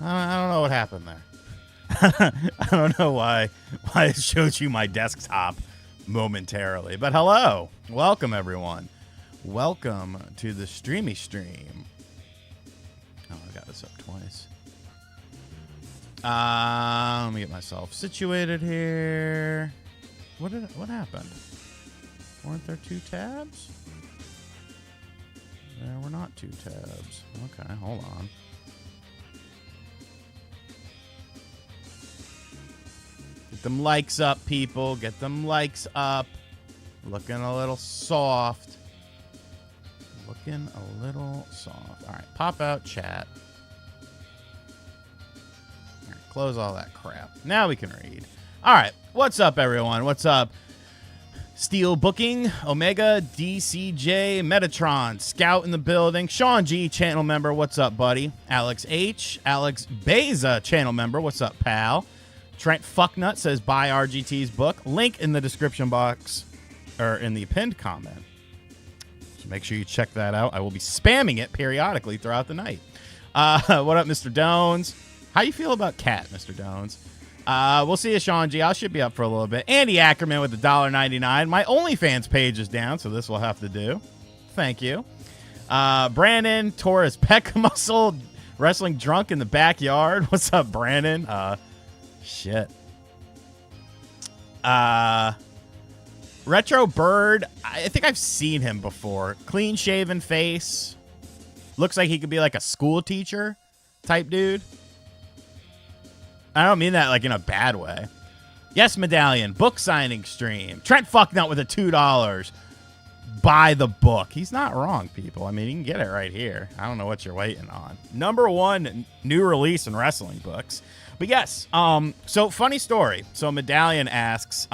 I don't know what happened there. I don't know why it showed you my desktop momentarily. But hello. Welcome, everyone. Welcome to the streamy stream. Oh, I got this up twice. Let me get myself situated here. What happened? Weren't there two tabs? There were not two tabs. Okay, hold on. Get them likes up, people. Get them likes up. Looking a little soft. Looking a little soft. All right, pop out chat. All right, close all that crap. Now we can read. All right, what's up, everyone? What's up? Steel Booking, Omega, DCJ, Metatron, Scout in the building, Sean G, channel member, what's up, buddy? Alex H, Alex Beza, channel member, what's up, pal? Trent Fucknut says, buy RGT's book. Link in the description box, or in the pinned comment. So make sure you check that out. I will be spamming it periodically throughout the night. What up, Mr. Dones? How you feel about Cat, Mr. Dones? We'll see you, Sean G. I should be up for a little bit. Andy Ackerman with the $1.99. My OnlyFans page is down, so this will have to do. Thank you. Brandon Torres Peck Muscle wrestling drunk in the backyard. What's up, Brandon? Shit. Retro Bird. I think I've seen him before. Clean shaven face. Looks like he could be like a school teacher type dude. I don't mean that like in a bad way. Yes, Medallion. Book signing stream. Trent Fucknut with a $2. Buy the book. He's not wrong, people. I mean, you can get it right here. I don't know what you're waiting on. #1 new release in wrestling books. But yes, so funny story. So Medallion asks,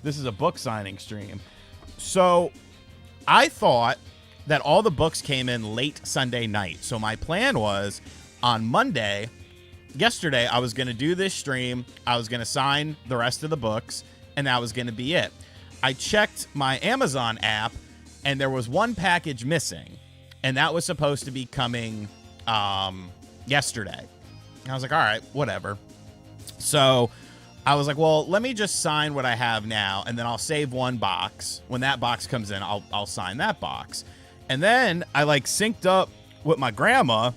this is a book signing stream. So I thought that all the books came in late Sunday night. So my plan was on Monday... Yesterday, I was going to do this stream. I was going to sign the rest of the books, and that was going to be it. I checked my Amazon app, and there was one package missing, and that was supposed to be coming yesterday. And I was like, all right, whatever. So I was like, well, let me just sign what I have now, and then I'll save one box. When that box comes in, I'll sign that box. And then I, like, synced up with my grandma.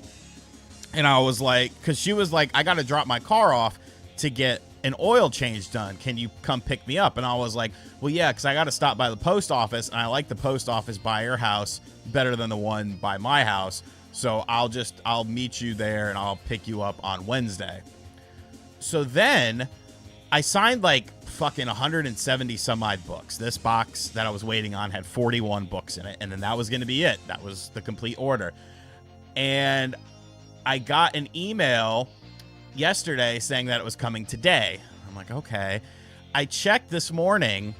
And I was like, because she was like, I got to drop my car off to get an oil change done. Can you come pick me up? And I was like, well, yeah, because I got to stop by the post office. And I like the post office by your house better than the one by my house. So I'll meet you there and I'll pick you up on Wednesday. So then I signed like fucking 170 some odd books. This box that I was waiting on had 41 books in it. And then that was going to be it. That was the complete order. And I got an email yesterday saying that it was coming today. I'm like, okay. I checked this morning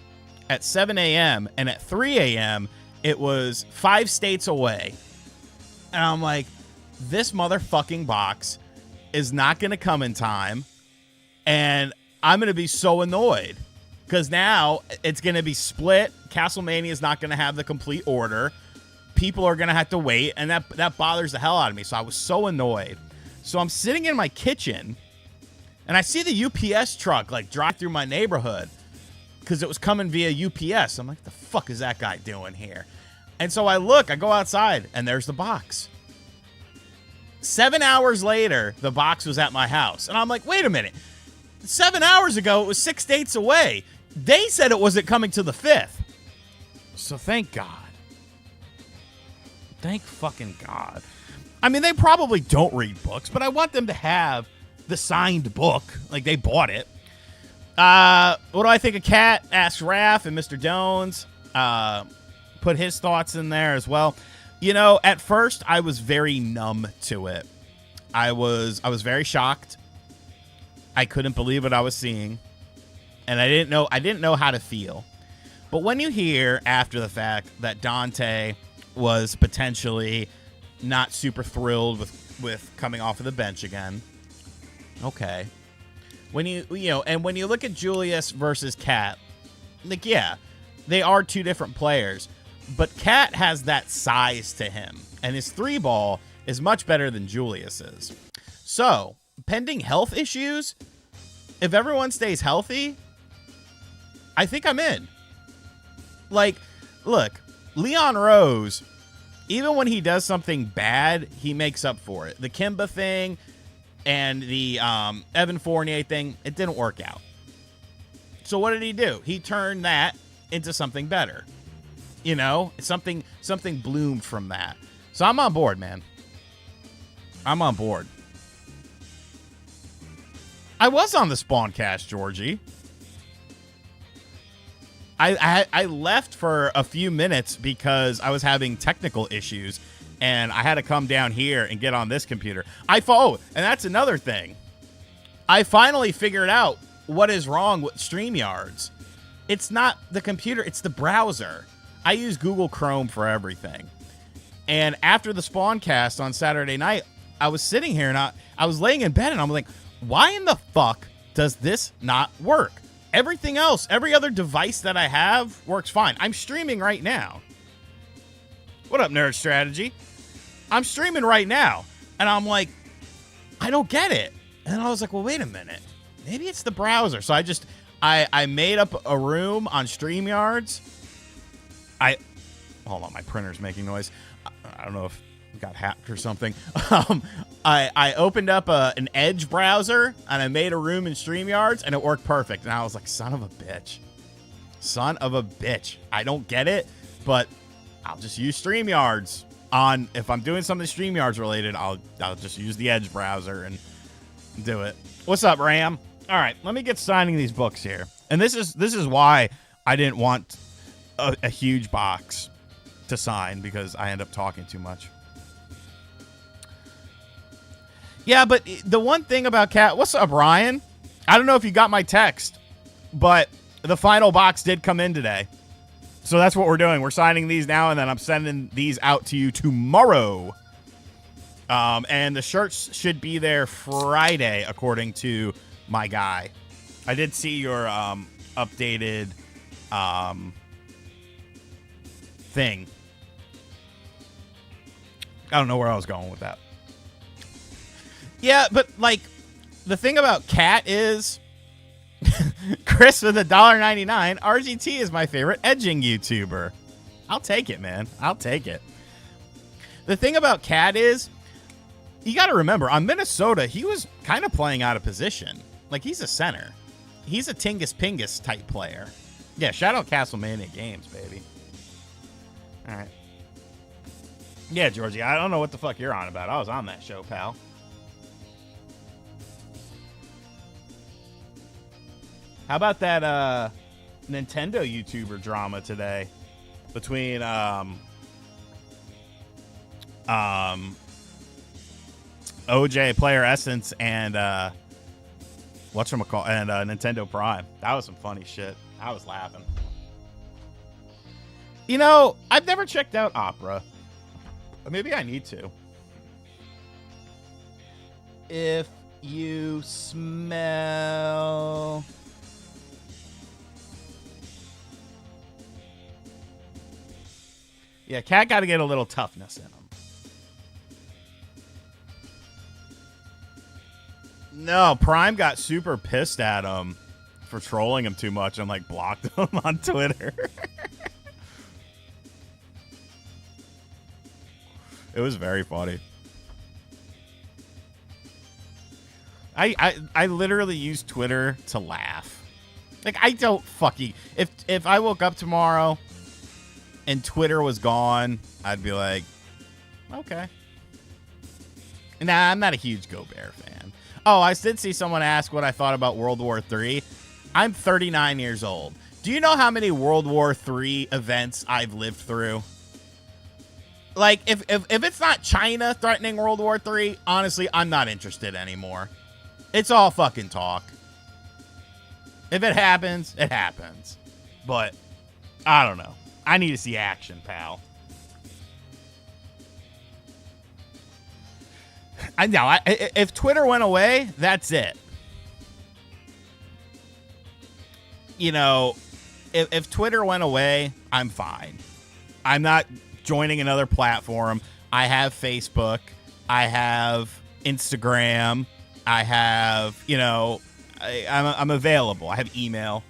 at 7 a.m. and at 3 a.m. it was 5 states away. And I'm like, this motherfucking box is not going to come in time. And I'm going to be so annoyed because now it's going to be split. Castlemania is not going to have the complete order. People are going to have to wait, and that bothers the hell out of me. So I was so annoyed. So I'm sitting in my kitchen, and I see the UPS truck, like, drive through my neighborhood because it was coming via UPS. I'm like, the fuck is that guy doing here? And so I go outside, and there's the box. 7 hours later, the box was at my house. And I'm like, wait a minute. 7 hours ago, it was 6 states away. They said it wasn't coming to the 5th. So thank God. Thank fucking God. I mean, they probably don't read books, but I want them to have the signed book. Like, they bought it. What do I think of Cat? Asked Raph and Mr. Dones. Put his thoughts in there as well. You know, at first, I was very numb to it. I was very shocked. I couldn't believe what I was seeing. And I didn't know how to feel. But when you hear after the fact that Dante was potentially not super thrilled with coming off of the bench again. Okay. When you look at Julius versus Cat, like, yeah, they are two different players, but Cat has that size to him, and his 3-ball is much better than Julius's. So pending health issues, if everyone stays healthy, I think I'm in. Like, look, Leon Rose, even when he does something bad, he makes up for it. The Kimba thing and the Evan Fournier thing, it didn't work out. So what did he do? He turned that into something better. You know, something bloomed from that. So I'm on board, man. I'm on board. I was on the Spawncast, Georgie. I left for a few minutes because I was having technical issues, and I had to come down here and get on this computer. And that's another thing. I finally figured out what is wrong with StreamYards. It's not the computer, it's the browser. I use Google Chrome for everything. And after the Spawncast on Saturday night, I was sitting here and I was laying in bed and I'm like, why in the fuck does this not work? Everything else, every other device that I have works fine. I'm streaming right now. What up, Nerd Strategy? I'm streaming right now. And I'm like, I don't get it. And I was like, well, wait a minute. Maybe it's the browser. So I made up a room on StreamYards. Hold on, my printer's making noise. I don't know if it got hacked or something. I opened up an Edge browser, and I made a room in StreamYards, and it worked perfect. And I was like, son of a bitch. Son of a bitch. I don't get it, but I'll just use StreamYards. If I'm doing something StreamYards related, I'll just use the Edge browser and do it. What's up, Ram? All right, let me get signing these books here. And this is why I didn't want a huge box to sign, because I end up talking too much. Yeah, but the one thing about Cat... What's up, Ryan? I don't know if you got my text, but the final box did come in today. So that's what we're doing. We're signing these now, and then I'm sending these out to you tomorrow. And the shirts should be there Friday, according to my guy. I did see your updated thing. I don't know where I was going with that. Yeah, but like the thing about Cat is Chris with $1.99. RGT is my favorite edging YouTuber. I'll take it, man. I'll take it. The thing about Cat is, you got to remember, on Minnesota, he was kind of playing out of position. Like, he's a center. He's a Tingus Pingus type player. Yeah, shout out Castlemania Games, baby. All right. Yeah, Georgie, I don't know what the fuck you're on about. I was on that show, pal. How about that Nintendo YouTuber drama today between OJ Player Essence and whatchamacallit and Nintendo Prime? That was some funny shit. I was laughing. You know, I've never checked out Opera. Maybe I need to. If you smell... Yeah, Cat got to get a little toughness in him. No, Prime got super pissed at him for trolling him too much and, like, blocked him on Twitter. It was very funny. I literally use Twitter to laugh. Like, I don't fucking... If I woke up tomorrow and Twitter was gone, I'd be like, okay. Nah, I'm not a huge Go Bear fan. Oh, I did see someone ask what I thought about World War III. I'm 39 years old. Do you know how many World War III events I've lived through? Like, if it's not China threatening World War III, honestly, I'm not interested anymore. It's all fucking talk. If it happens, it happens. But, I don't know. I need to see action, pal. I know. If Twitter went away, that's it. You know, if Twitter went away, I'm fine. I'm not joining another platform. I have Facebook. I have Instagram. I have, I'm available. I have email.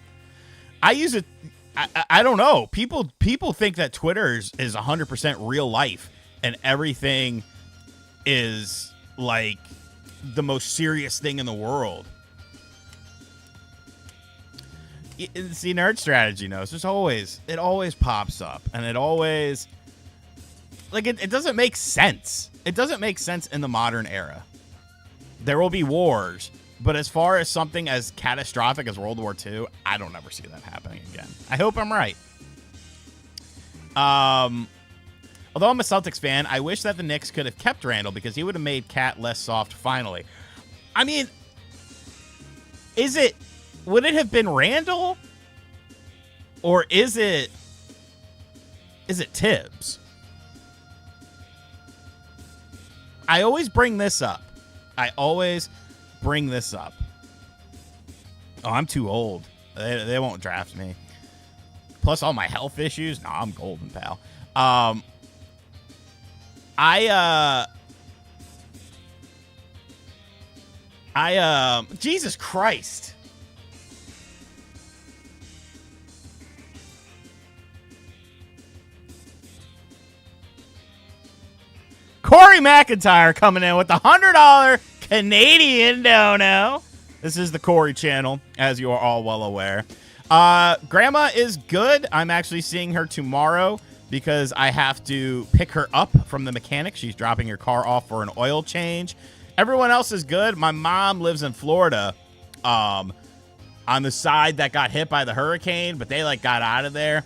I use it. I don't know. People think that Twitter is 100% real life and everything is like the most serious thing in the world. See, Nerd Strategy knows. It always pops up, and it always, like, it doesn't make sense. It doesn't make sense in the modern era. There will be wars, but as far as something as catastrophic as World War II, I don't ever see that happening again. I hope I'm right. Although I'm a Celtics fan, I wish that the Knicks could have kept Randall because he would have made Cat less soft finally. I mean, would it have been Randall? Or is it Tibbs? I always bring this up. Oh, I'm too old. They won't draft me. Plus all my health issues. No, I'm golden, pal. Jesus Christ. Corey McIntyre coming in with the $100 Canadian dono. This is the Corey channel, as you are all well aware. Grandma is good. I'm actually seeing her tomorrow because I have to pick her up from the mechanic. She's dropping her car off for an oil change. Everyone else is good. My mom lives in Florida, on the side that got hit by the hurricane, but they got out of there.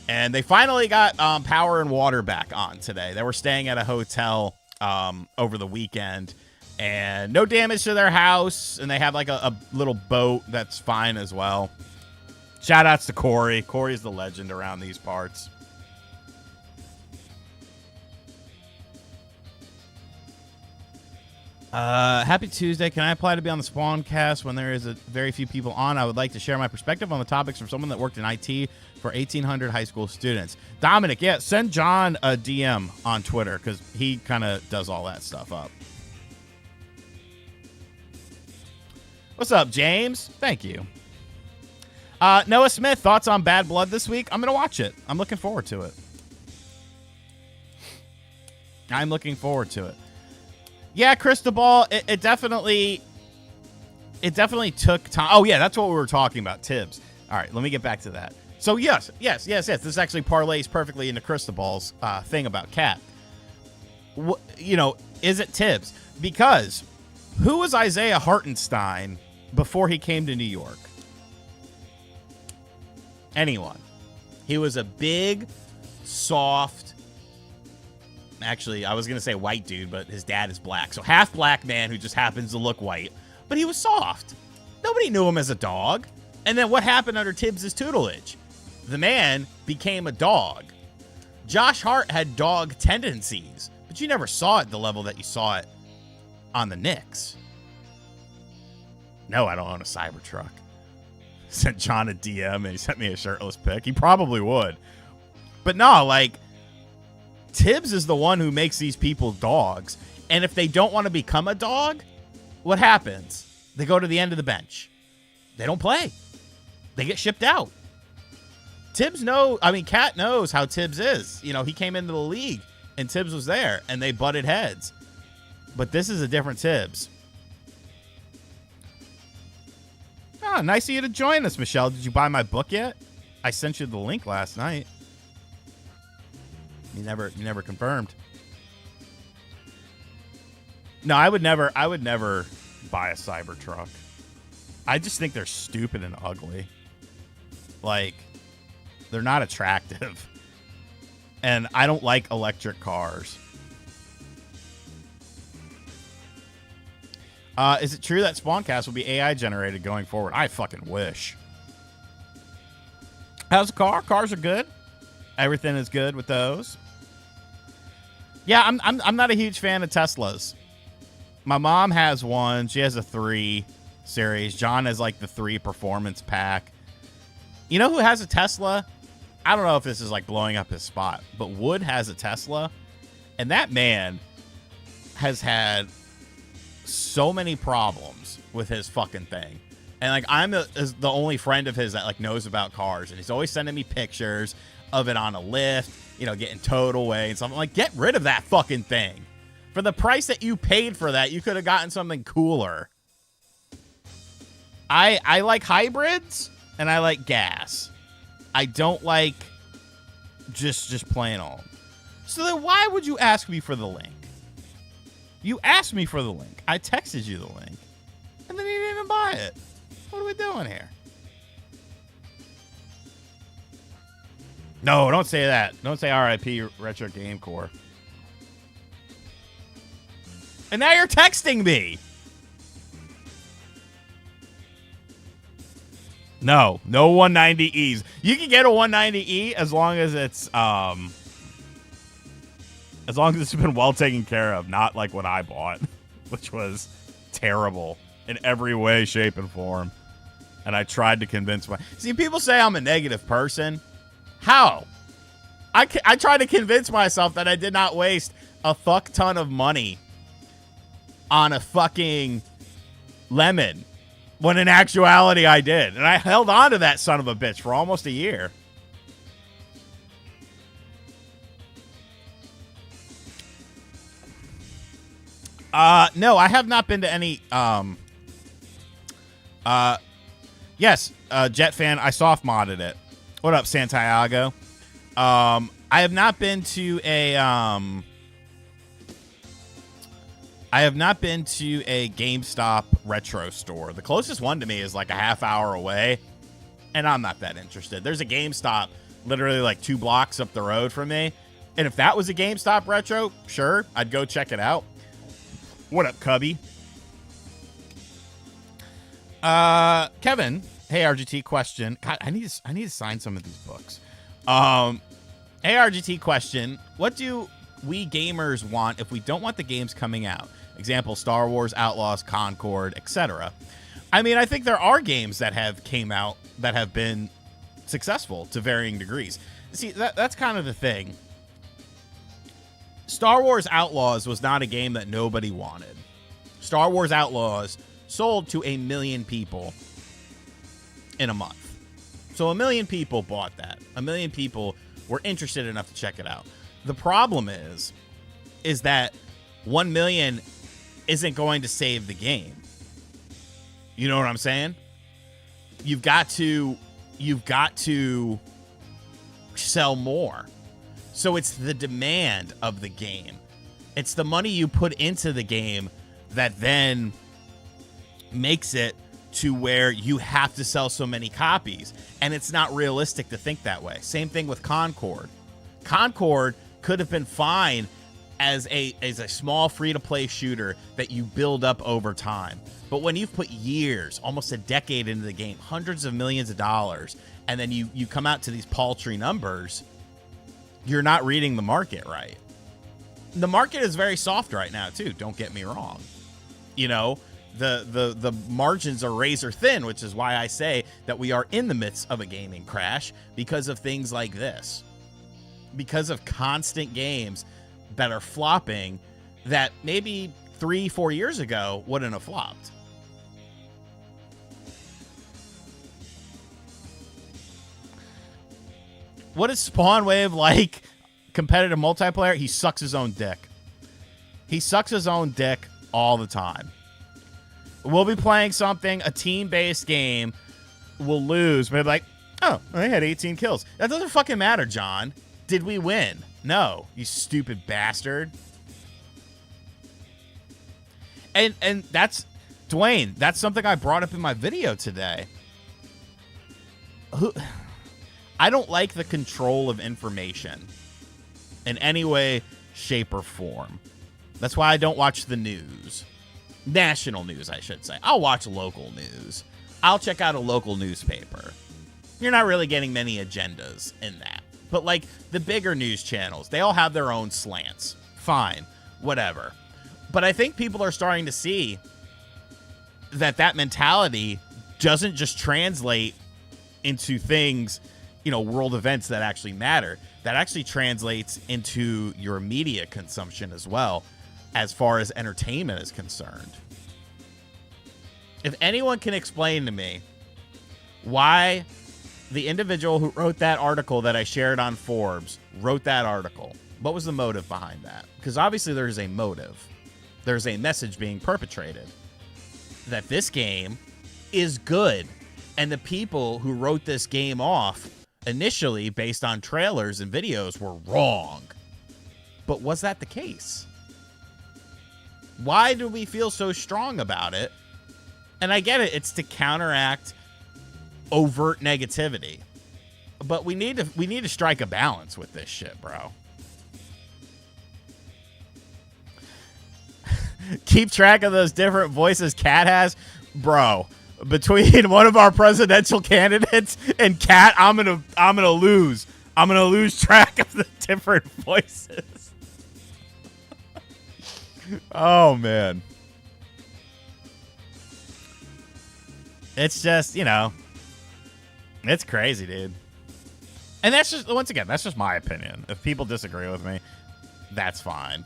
And they finally got power and water back on today. They were staying at a hotel over the weekend, and no damage to their house. And they have a little boat that's fine as well. Shout outs to Corey. Corey's the legend around these parts. Happy Tuesday. Can I apply to be on the Spawncast when there is a very few people on? I would like to share my perspective on the topics from someone that worked in IT for 1,800 high school students. Dominic, yeah, send John a DM on Twitter because he kind of does all that stuff up. What's up, James? Thank you. Noah Smith, thoughts on Bad Blood this week? I'm going to watch it. I'm looking forward to it. Yeah, Cristobal, it definitely took time. Oh, yeah, that's what we were talking about, Tibbs. All right, let me get back to that. So, yes. This actually parlays perfectly into Cristobal's thing about Cat. Is it Tibbs? Because who was Isaiah Hartenstein before he came to New York? Anyone. He was a big, soft, actually, I was going to say white dude, but his dad is black. So half black man who just happens to look white. But he was soft. Nobody knew him as a dog. And then what happened under Tibbs' tutelage? The man became a dog. Josh Hart had dog tendencies, but you never saw it at the level that you saw it on the Knicks. No, I don't own a Cybertruck. Sent John a DM and he sent me a shirtless pic. He probably would. But no, Tibbs is the one who makes these people dogs. And if they don't want to become a dog, what happens? They go to the end of the bench. They don't play. They get shipped out. Cat knows how Tibbs is. He came into the league and Tibbs was there and they butted heads. But this is a different Tibbs. Oh, nice of you to join us, Michelle. Did you buy my book yet? I sent you the link last night. You never confirmed. No, I would never buy a Cybertruck. I just think they're stupid and ugly. They're not attractive. And I don't like electric cars. Is it true that Spawncast will be AI generated going forward? I fucking wish. How's the car? Cars are good. Everything is good with those. Yeah, I'm not a huge fan of Teslas. My mom has one. She has a 3 Series. John has the 3 Performance Pack. You know who has a Tesla? I don't know if this is blowing up his spot, but Wood has a Tesla, and that man has had so many problems with his fucking thing. And like I'm the only friend of his that like knows about cars, and he's always sending me pictures of it on a lift, you know, getting towed away and something. Like, get rid of that fucking thing. For the price that you paid for that, you could have gotten something cooler. I like hybrids and I like gas. I don't like just plain old. So then why would you ask me for the link? You asked me for the link. I texted you the link. And then you didn't even buy it. What are we doing here? No, don't say that. Don't say RIP Retro Game Core. And now you're texting me. No 190Es. You can get a 190E as long as it's been well taken care of, not like what I bought, which was terrible in every way, shape, and form. And I tried to convince See, people say I'm a negative person. How? I tried to convince myself that I did not waste a fuck ton of money on a fucking lemon, when in actuality I did. And I held on to that son of a bitch for almost a year. No, I have not been to any, yes, Jet Fan, I soft modded it. What up, Santiago? I have not been to a, GameStop retro store. The closest one to me is like a half hour away, and I'm not that interested. There's a GameStop literally like 2 blocks up the road from me, and if that was a GameStop retro, sure, I'd go check it out. What up, Cubby? Kevin, hey RGT question. God, I need to sign some of these books. Hey RGT question. What do we gamers want if we don't want the games coming out? Example, Star Wars, Outlaws, Concord, etc. I mean, I think there are games that have came out that have been successful to varying degrees. See, that's kind of the thing. Star Wars Outlaws was not a game that nobody wanted. Star Wars Outlaws sold to 1 million people in a month. So 1 million people bought that. 1 million people were interested enough to check it out. The problem is that 1 million isn't going to save the game. You know what I'm saying? You've got to sell more. So it's the demand of the game. It's the money you put into the game that then makes it to where you have to sell so many copies. And it's not realistic to think that way. Same thing with Concord. Concord could have been fine as a small free-to-play shooter that you build up over time. But when you've put years, almost a decade into the game, hundreds of millions of dollars, and then you come out to these paltry numbers, you're not reading the market right. The market is very soft right now, too. Don't get me wrong. You know, the margins are razor thin, which is why I say that we are in the midst of a gaming crash because of things like this. Because of constant games that are flopping that maybe 3-4 years ago wouldn't have flopped. What is Spawn Wave like competitive multiplayer? He sucks his own dick. He sucks his own dick all the time. We'll be playing something, a team-based game. We'll lose, but like, oh, they had 18 kills. That doesn't fucking matter, John. Did we win? No, you stupid bastard. And that's, Dwayne, that's something I brought up in my video today. I don't like the control of information in any way, shape, or form. That's why I don't watch the news. National news, I should say. I'll watch local news. I'll check out a local newspaper. You're not really getting many agendas in that. But like the bigger news channels, they all have their own slants. Fine, whatever. But I think people are starting to see that mentality doesn't just translate into things, you know, world events that actually matter. That actually translates into your media consumption as well. as far as entertainment is concerned. If anyone can explain to me why the individual who wrote that article that I shared on Forbes wrote that article, what was the motive behind that? Because obviously there's a motive. There's a message being perpetrated that this game is good. And the people who wrote this game off initially based on trailers and videos were wrong. But was that the case? Why do we feel so strong about it? And I get it. It's to counteract overt negativity. But we need to strike a balance with this shit, bro. Keep track of those different voices Cat has. Bro, between one of our presidential candidates and Cat, I'm gonna lose. I'm gonna lose track of the different voices. Oh man. It's just, you know, it's crazy, dude. And that's just, once again, that's just my opinion. If people disagree with me, that's fine.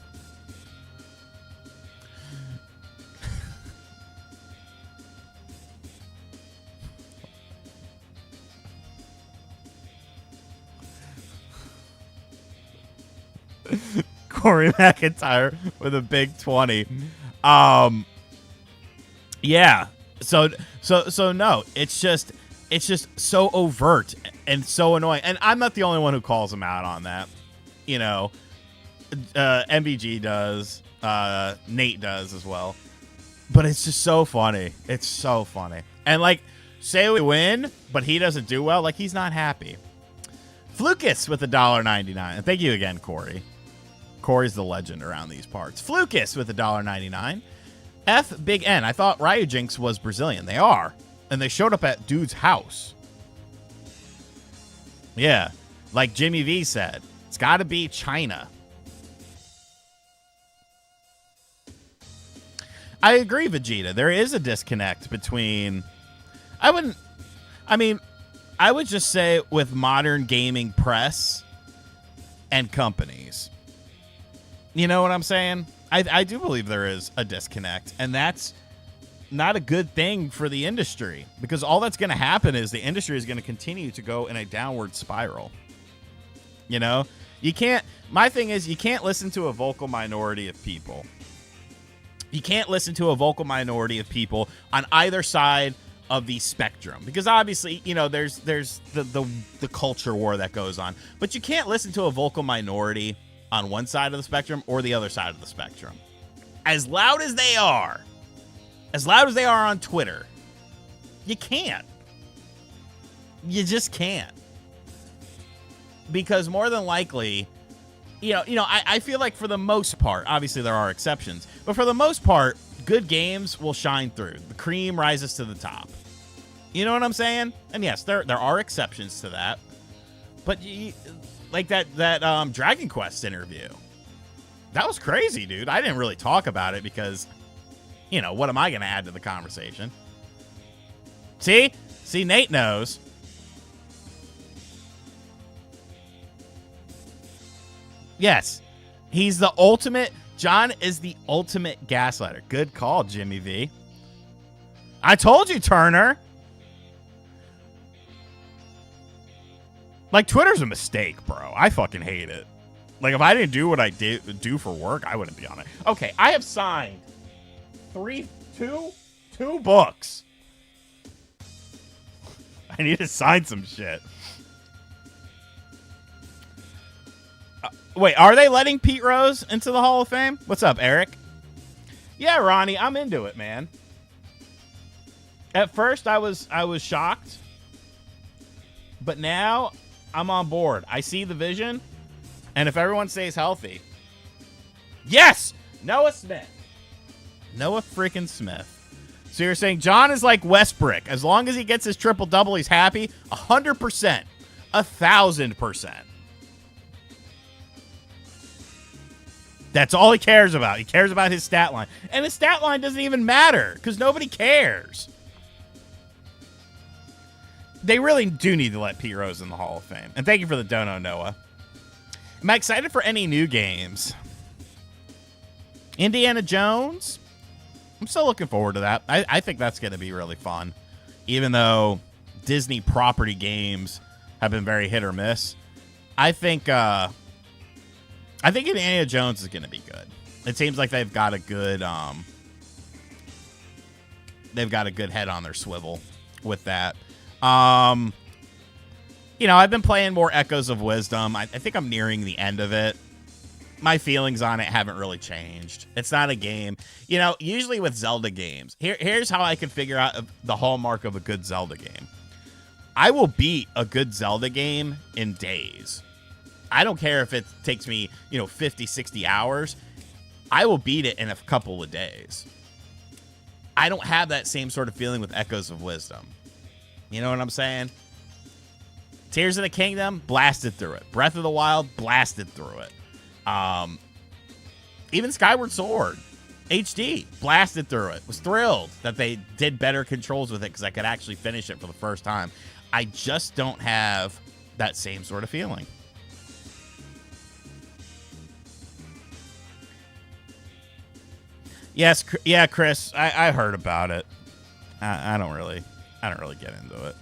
Corey McIntyre with a big 20. Yeah. So no, it's just so overt and so annoying. And I'm not the only one who calls him out on that. You know, MBG does, Nate does as well. But it's just so funny. It's so funny. And like, say we win, but he doesn't do well, like he's not happy. Flukus with $1.99. And thank you again, Corey. Corey's the legend around these parts. Flukus with $1.99. F Big N. I thought Ryujinx was Brazilian. They are. And they showed up at dude's house. Yeah. Like Jimmy V said, it's got to be China. I agree, Vegeta. There is a disconnect between... I would just say with modern gaming press and companies. You know what I'm saying? I do believe there is a disconnect, and that's not a good thing for the industry, because all that's going to happen is the industry is going to continue to go in a downward spiral. You know, my thing is, you can't listen to a vocal minority of people. You can't listen to a vocal minority of people on either side of the spectrum, because obviously, you know, there's the culture war that goes on, but you can't listen to a vocal minority on one side of the spectrum or the other side of the spectrum. As loud as they are on Twitter, you can't. You just can't. Because more than likely, I feel like for the most part, obviously there are exceptions, but for the most part, good games will shine through. The cream rises to the top. You know what I'm saying? And yes, there are exceptions to that. But like that Dragon Quest interview, that was crazy, dude. I didn't really talk about it because, you know, what am I going to add to the conversation? See, Nate knows. Yes, he's the ultimate. John is the ultimate gaslighter. Good call, Jimmy V. I told you, Turner. Like, Twitter's a mistake, bro. I fucking hate it. Like, if I didn't do what I do for work, I wouldn't be on it. Okay, I have signed two books. I need to sign some shit. Wait, are they letting Pete Rose into the Hall of Fame? What's up, Eric? Yeah, Ronnie, I'm into it, man. At first, I was shocked, but now I'm on board. I see the vision, and if everyone stays healthy, yes, Noah Smith. Noah freaking Smith. So you're saying John is like Westbrook. As long as he gets his triple-double, he's happy? 100%. 1,000%. That's all he cares about. He cares about his stat line. And his stat line doesn't even matter because nobody cares. They really do need to let Pete Rose in the Hall of Fame. And thank you for the dono, Noah. Am I excited for any new games? Indiana Jones. I'm still looking forward to that. I think that's going to be really fun. Even though Disney property games have been very hit or miss, I think Indiana Jones is going to be good. It seems like they've got a good head on their swivel with that. You know, I've been playing more Echoes of Wisdom. I think I'm nearing the end of it. My feelings on it haven't really changed. It's not a game. You know, usually with Zelda games, here's how I can figure out the hallmark of a good Zelda game. I will beat a good Zelda game in days. I don't care if it takes me, 50, 60 hours. I will beat it in a couple of days. I don't have that same sort of feeling with Echoes of Wisdom. You know what I'm saying? Tears of the Kingdom, blasted through it. Breath of the Wild, blasted through it. Even Skyward Sword HD, blasted through it. Was thrilled that they did better controls with it because I could actually finish it for the first time. I just don't have that same sort of feeling. Yes, yeah, Chris, I heard about it. I don't really get into it.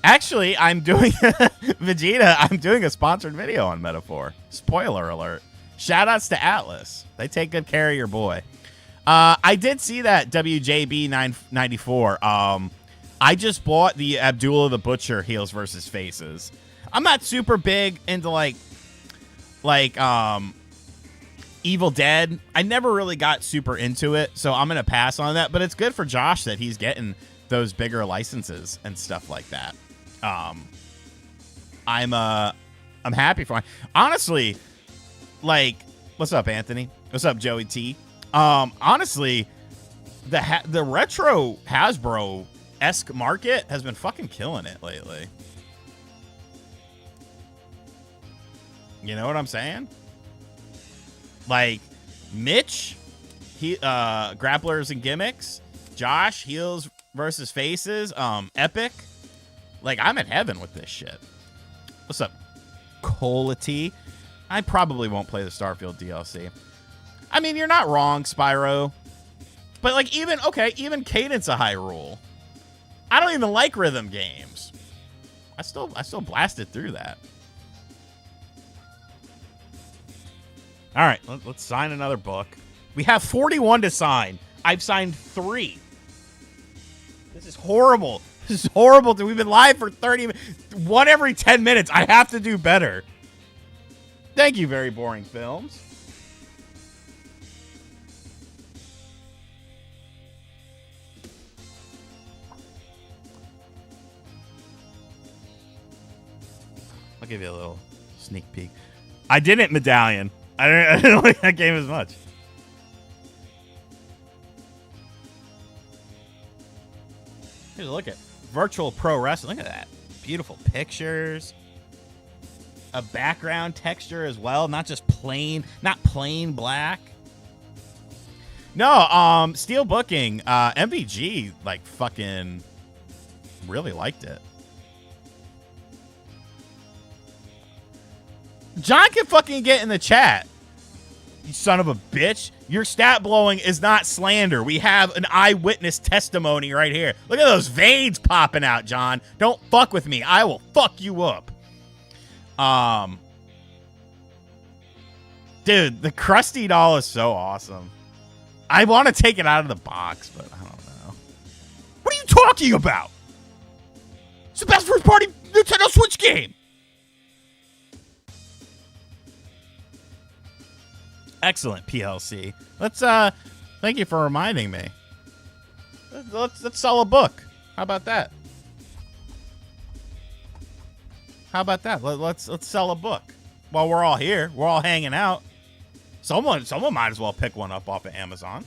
Actually, I'm doing Vegeta. I'm doing a sponsored video on Metaphor. Spoiler alert. Shoutouts to Atlas. They take good care of your boy. I did see that WJB 994. I just bought the Abdullah the Butcher Heels versus Faces. I'm not super big into like Evil Dead. I never really got super into it, so I'm gonna pass on that. But it's good for Josh that he's getting those bigger licenses and stuff like that. I'm happy for him. Honestly, like, what's up, Anthony? What's up, Joey T? Honestly, the retro Hasbro-esque market has been fucking killing it lately. You know what I'm saying? Like, Mitch, Grapplers and Gimmicks, Josh, Heels versus Faces, Epic. Like, I'm in heaven with this shit. What's up, Colity? I probably won't play the Starfield DLC. I mean, you're not wrong, Spyro. But, like, even Cadence of Hyrule. I don't even like rhythm games. I still blasted through that. All right, let's sign another book. We have 41 to sign. I've signed 3. This is horrible. This is horrible. We've been live for 30 minutes. One every 10 minutes. I have to do better. Thank you, Very Boring Films. I'll give you a little sneak peek. I didn't Medallion. I didn't like that game as much. Here's a look at Virtual Pro Wrestling. Look at that. Beautiful pictures. A background texture as well. Not just plain black. No, Steel Booking. MVG, like, fucking really liked it. John can fucking get in the chat. You son of a bitch. Your stat blowing is not slander. We have an eyewitness testimony right here. Look at those veins popping out, John. Don't fuck with me. I will fuck you up. Dude, the Krusty doll is so awesome. I want to take it out of the box, but I don't know. What are you talking about? It's the best first-party Nintendo Switch game. Excellent, PLC. Let's thank you for reminding me. Let's sell a book. How about that? How about that? Let's sell a book while we're all here. We're all hanging out. Someone might as well pick one up off of Amazon.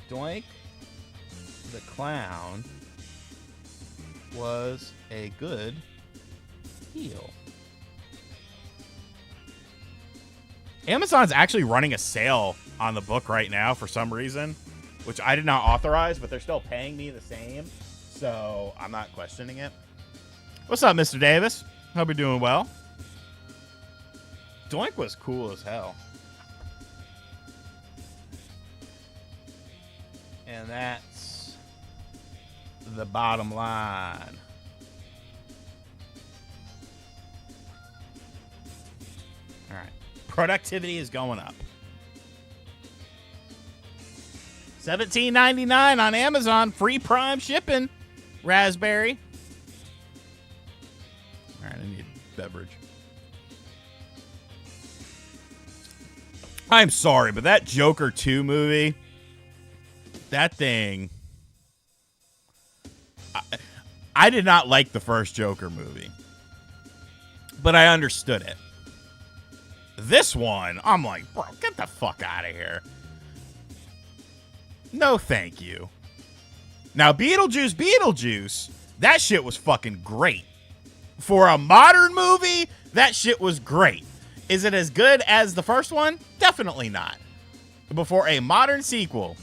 Doink the Clown was a good heel. Amazon's actually running a sale on the book right now for some reason, which I did not authorize, but they're still paying me the same, so I'm not questioning it. What's up, Mr. Davis? Hope you're doing well. Doink was cool as hell. And that's the bottom line. All right. Productivity is going up. $17.99 on Amazon. Free Prime shipping. Raspberry. All right, I need a beverage. I'm sorry, but that Joker 2 movie, that thing, I did not like the first Joker movie, but I understood it. This one, I'm like, bro, get the fuck out of here. No, thank you. Now, Beetlejuice, that shit was fucking great. For a modern movie, that shit was great. Is it as good as the first one? Definitely not. But for a modern sequel.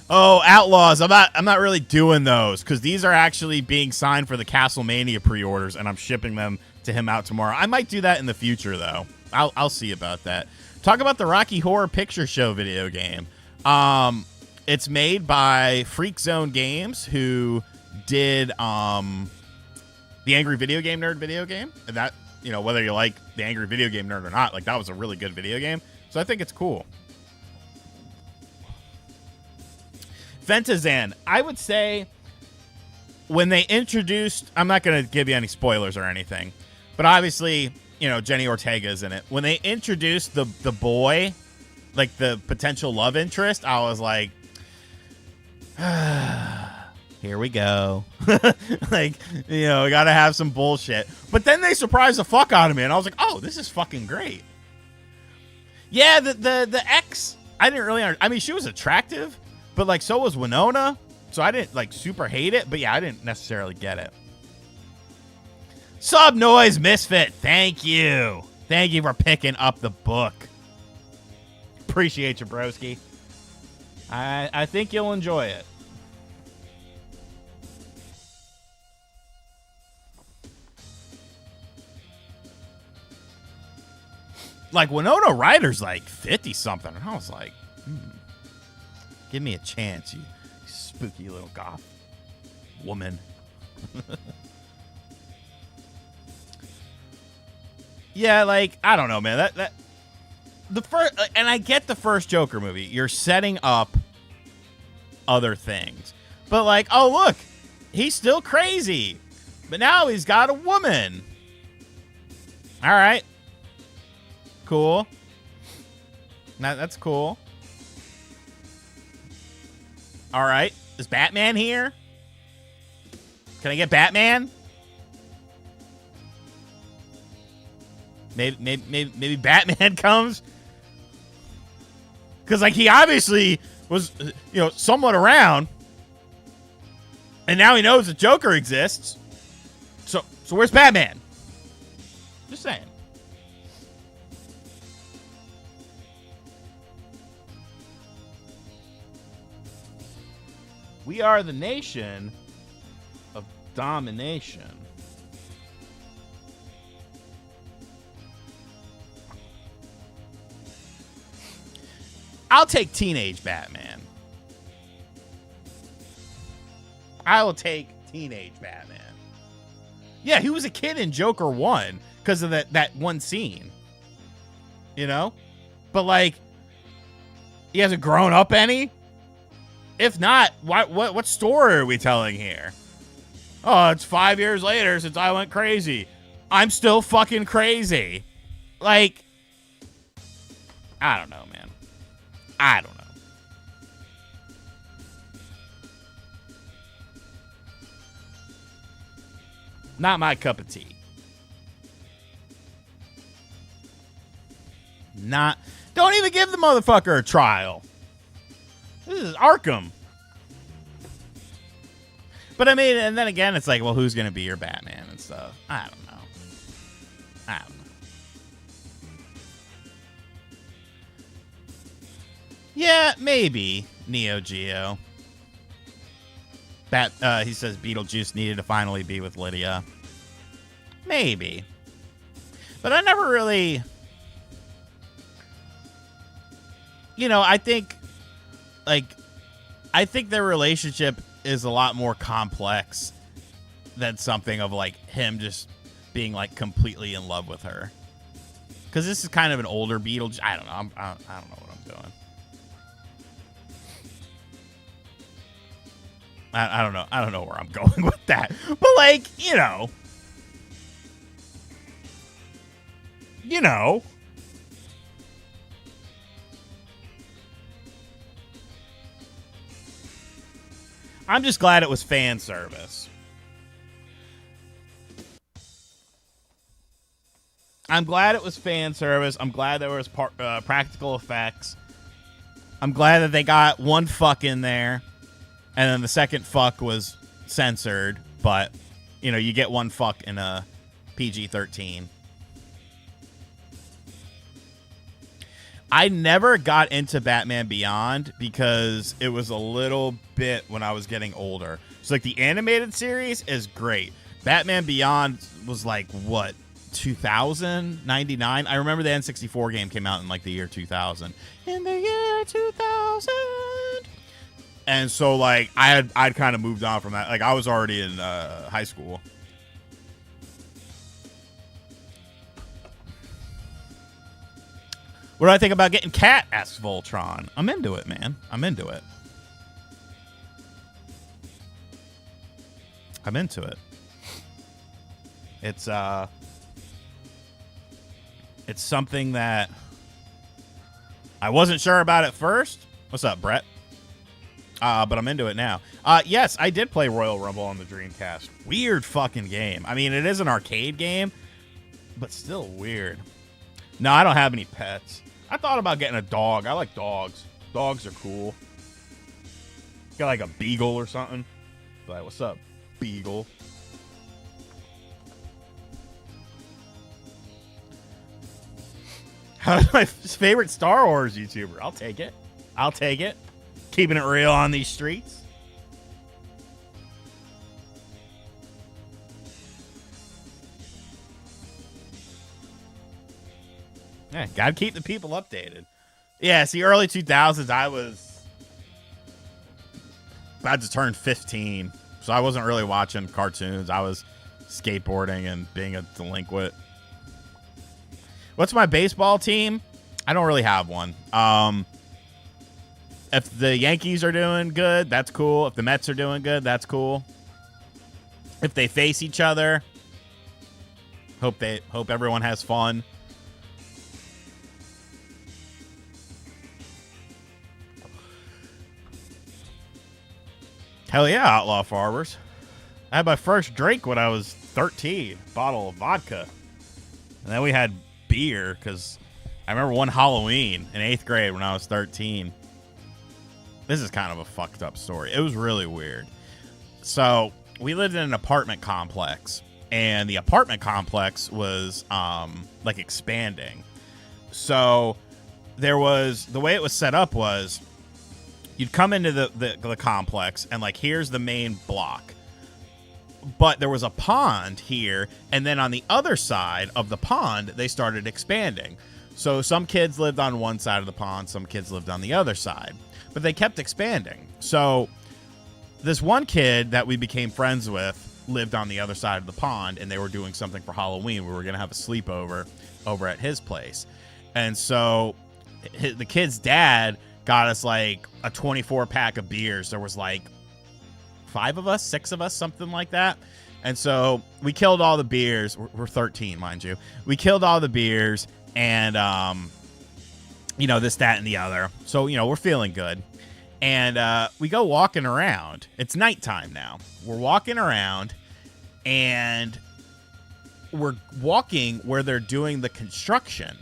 Oh, Outlaws. I'm not really doing those because these are actually being signed for the Castlemania pre-orders, and I'm shipping them to him out tomorrow. I might do that in the future, though. I'll see about that. Talk about the Rocky Horror Picture Show video game. It's made by Freak Zone Games, who did the Angry Video Game Nerd video game. And that, you know, whether you like the Angry Video Game Nerd or not, like, that was a really good video game. So I think it's cool. Fentazan, I would say when they introduced, I'm not going to give you any spoilers or anything, but obviously, you know, Jenny Ortega is in it. When they introduced the boy, like the potential love interest, I was like, here we go. Like, you know, we got to have some bullshit. But then they surprised the fuck out of me, and I was like, oh, this is fucking great. Yeah, the ex, I didn't really, I mean, she was attractive, but, like, so was Winona, so I didn't, like, super hate it, but yeah, I didn't necessarily get it. Sub Noise Misfit, thank you. Thank you for picking up the book. Appreciate you, broski. I think you'll enjoy it. Like, Winona Ryder's, like, 50-something, and I was like, give me a chance, you spooky little goth woman. Yeah, like, I don't know, man. That the first, and I get the first Joker movie. You're setting up other things. But, like, oh, look, he's still crazy. But now he's got a woman. All right. Cool. That's cool. All right. Is Batman here? Can I get Batman? Maybe Batman comes. Because, like, he obviously was, you know, somewhat around. And now he knows the Joker exists. So where's Batman? Just saying. We are the nation of domination. I'll take teenage Batman. I will take teenage Batman. Yeah, he was a kid in Joker 1 because of that one scene. You know? But, like, he hasn't grown up any? If not, what story are we telling here? Oh, it's 5 years later since I went crazy. I'm still fucking crazy. Like, I don't know, man. I don't know. Not my cup of tea. Don't even give the motherfucker a trial. This is Arkham. But I mean, and then again, it's like, well, who's going to be your Batman and stuff? I don't know. Yeah, maybe Neo Geo. He says Beetlejuice needed to finally be with Lydia. Maybe. But I never really... You know, I think their relationship is a lot more complex than something of, like, him just being, like, completely in love with her. Because this is kind of an older Beetlejuice. I don't know. I don't know what I'm doing. I don't know. I don't know where I'm going with that. But, like, you know. I'm just glad it was fan service. I'm glad it was fan service. I'm glad there was practical effects. I'm glad that they got one fuck in there, and then the second fuck was censored. But, you know, you get one fuck in a PG-13. I never got into Batman Beyond because it was a little bit when I was getting older. So, like, the animated series is great. Batman Beyond was, like, what, 2000? 99? I remember the N64 game came out in, like, the year 2000. In the year 2000! And so, like, I'd kind of moved on from that. Like, I was already in high school. What do I think about getting Cat? Asks Voltron. I'm into it, man. I'm into it. I'm into it. It's something that I wasn't sure about at first. What's up, Brett? But I'm into it now. Yes, I did play Royal Rumble on the Dreamcast. Weird fucking game. I mean, it is an arcade game, but still weird. No, I don't have any pets. I thought about getting a dog. I like dogs. Dogs are cool. Got like a beagle or something. Like, what's up, beagle? How's my favorite Star Wars YouTuber? I'll take it. I'll take it. Keeping it real on these streets. Yeah, gotta keep the people updated. Yeah, see, early 2000s, I was about to turn 15, so I wasn't really watching cartoons. I was skateboarding and being a delinquent. What's my baseball team? I don't really have one. If the Yankees are doing good, that's cool. If the Mets are doing good, that's cool. If they face each other, hope everyone has fun. Hell yeah, Outlaw Farmers. I had my first drink when I was 13. Bottle of vodka. And then we had beer, because I remember one Halloween in 8th grade when I was 13. This is kind of a fucked up story. It was really weird. So, we lived in an apartment complex. And the apartment complex was, like, expanding. So, there was... The way it was set up was... You'd come into the complex, and, like, here's the main block. But there was a pond here, and then on the other side of the pond, they started expanding. So some kids lived on one side of the pond, some kids lived on the other side. But they kept expanding. So this one kid that we became friends with lived on the other side of the pond, and they were doing something for Halloween. We were going to have a sleepover over at his place. And so the kid's dad got us like a 24-pack of beers. There was like 5 of us, 6 of us, something like that. And so we killed all the beers. We're 13, mind you. We killed all the beers and, you know, this, that, and the other. So, you know, we're feeling good. And we go walking around. It's nighttime now. We're walking around and we're walking where they're doing the construction.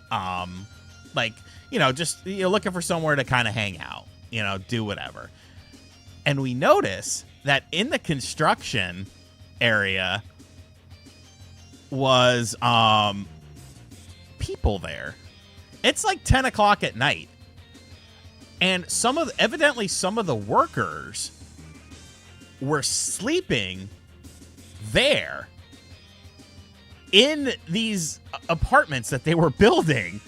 Like, you know, just looking for somewhere to kind of hang out, you know, do whatever. And we notice that in the construction area was people there. It's like 10 o'clock at night. And evidently some of the workers were sleeping there. in these apartments that they were building.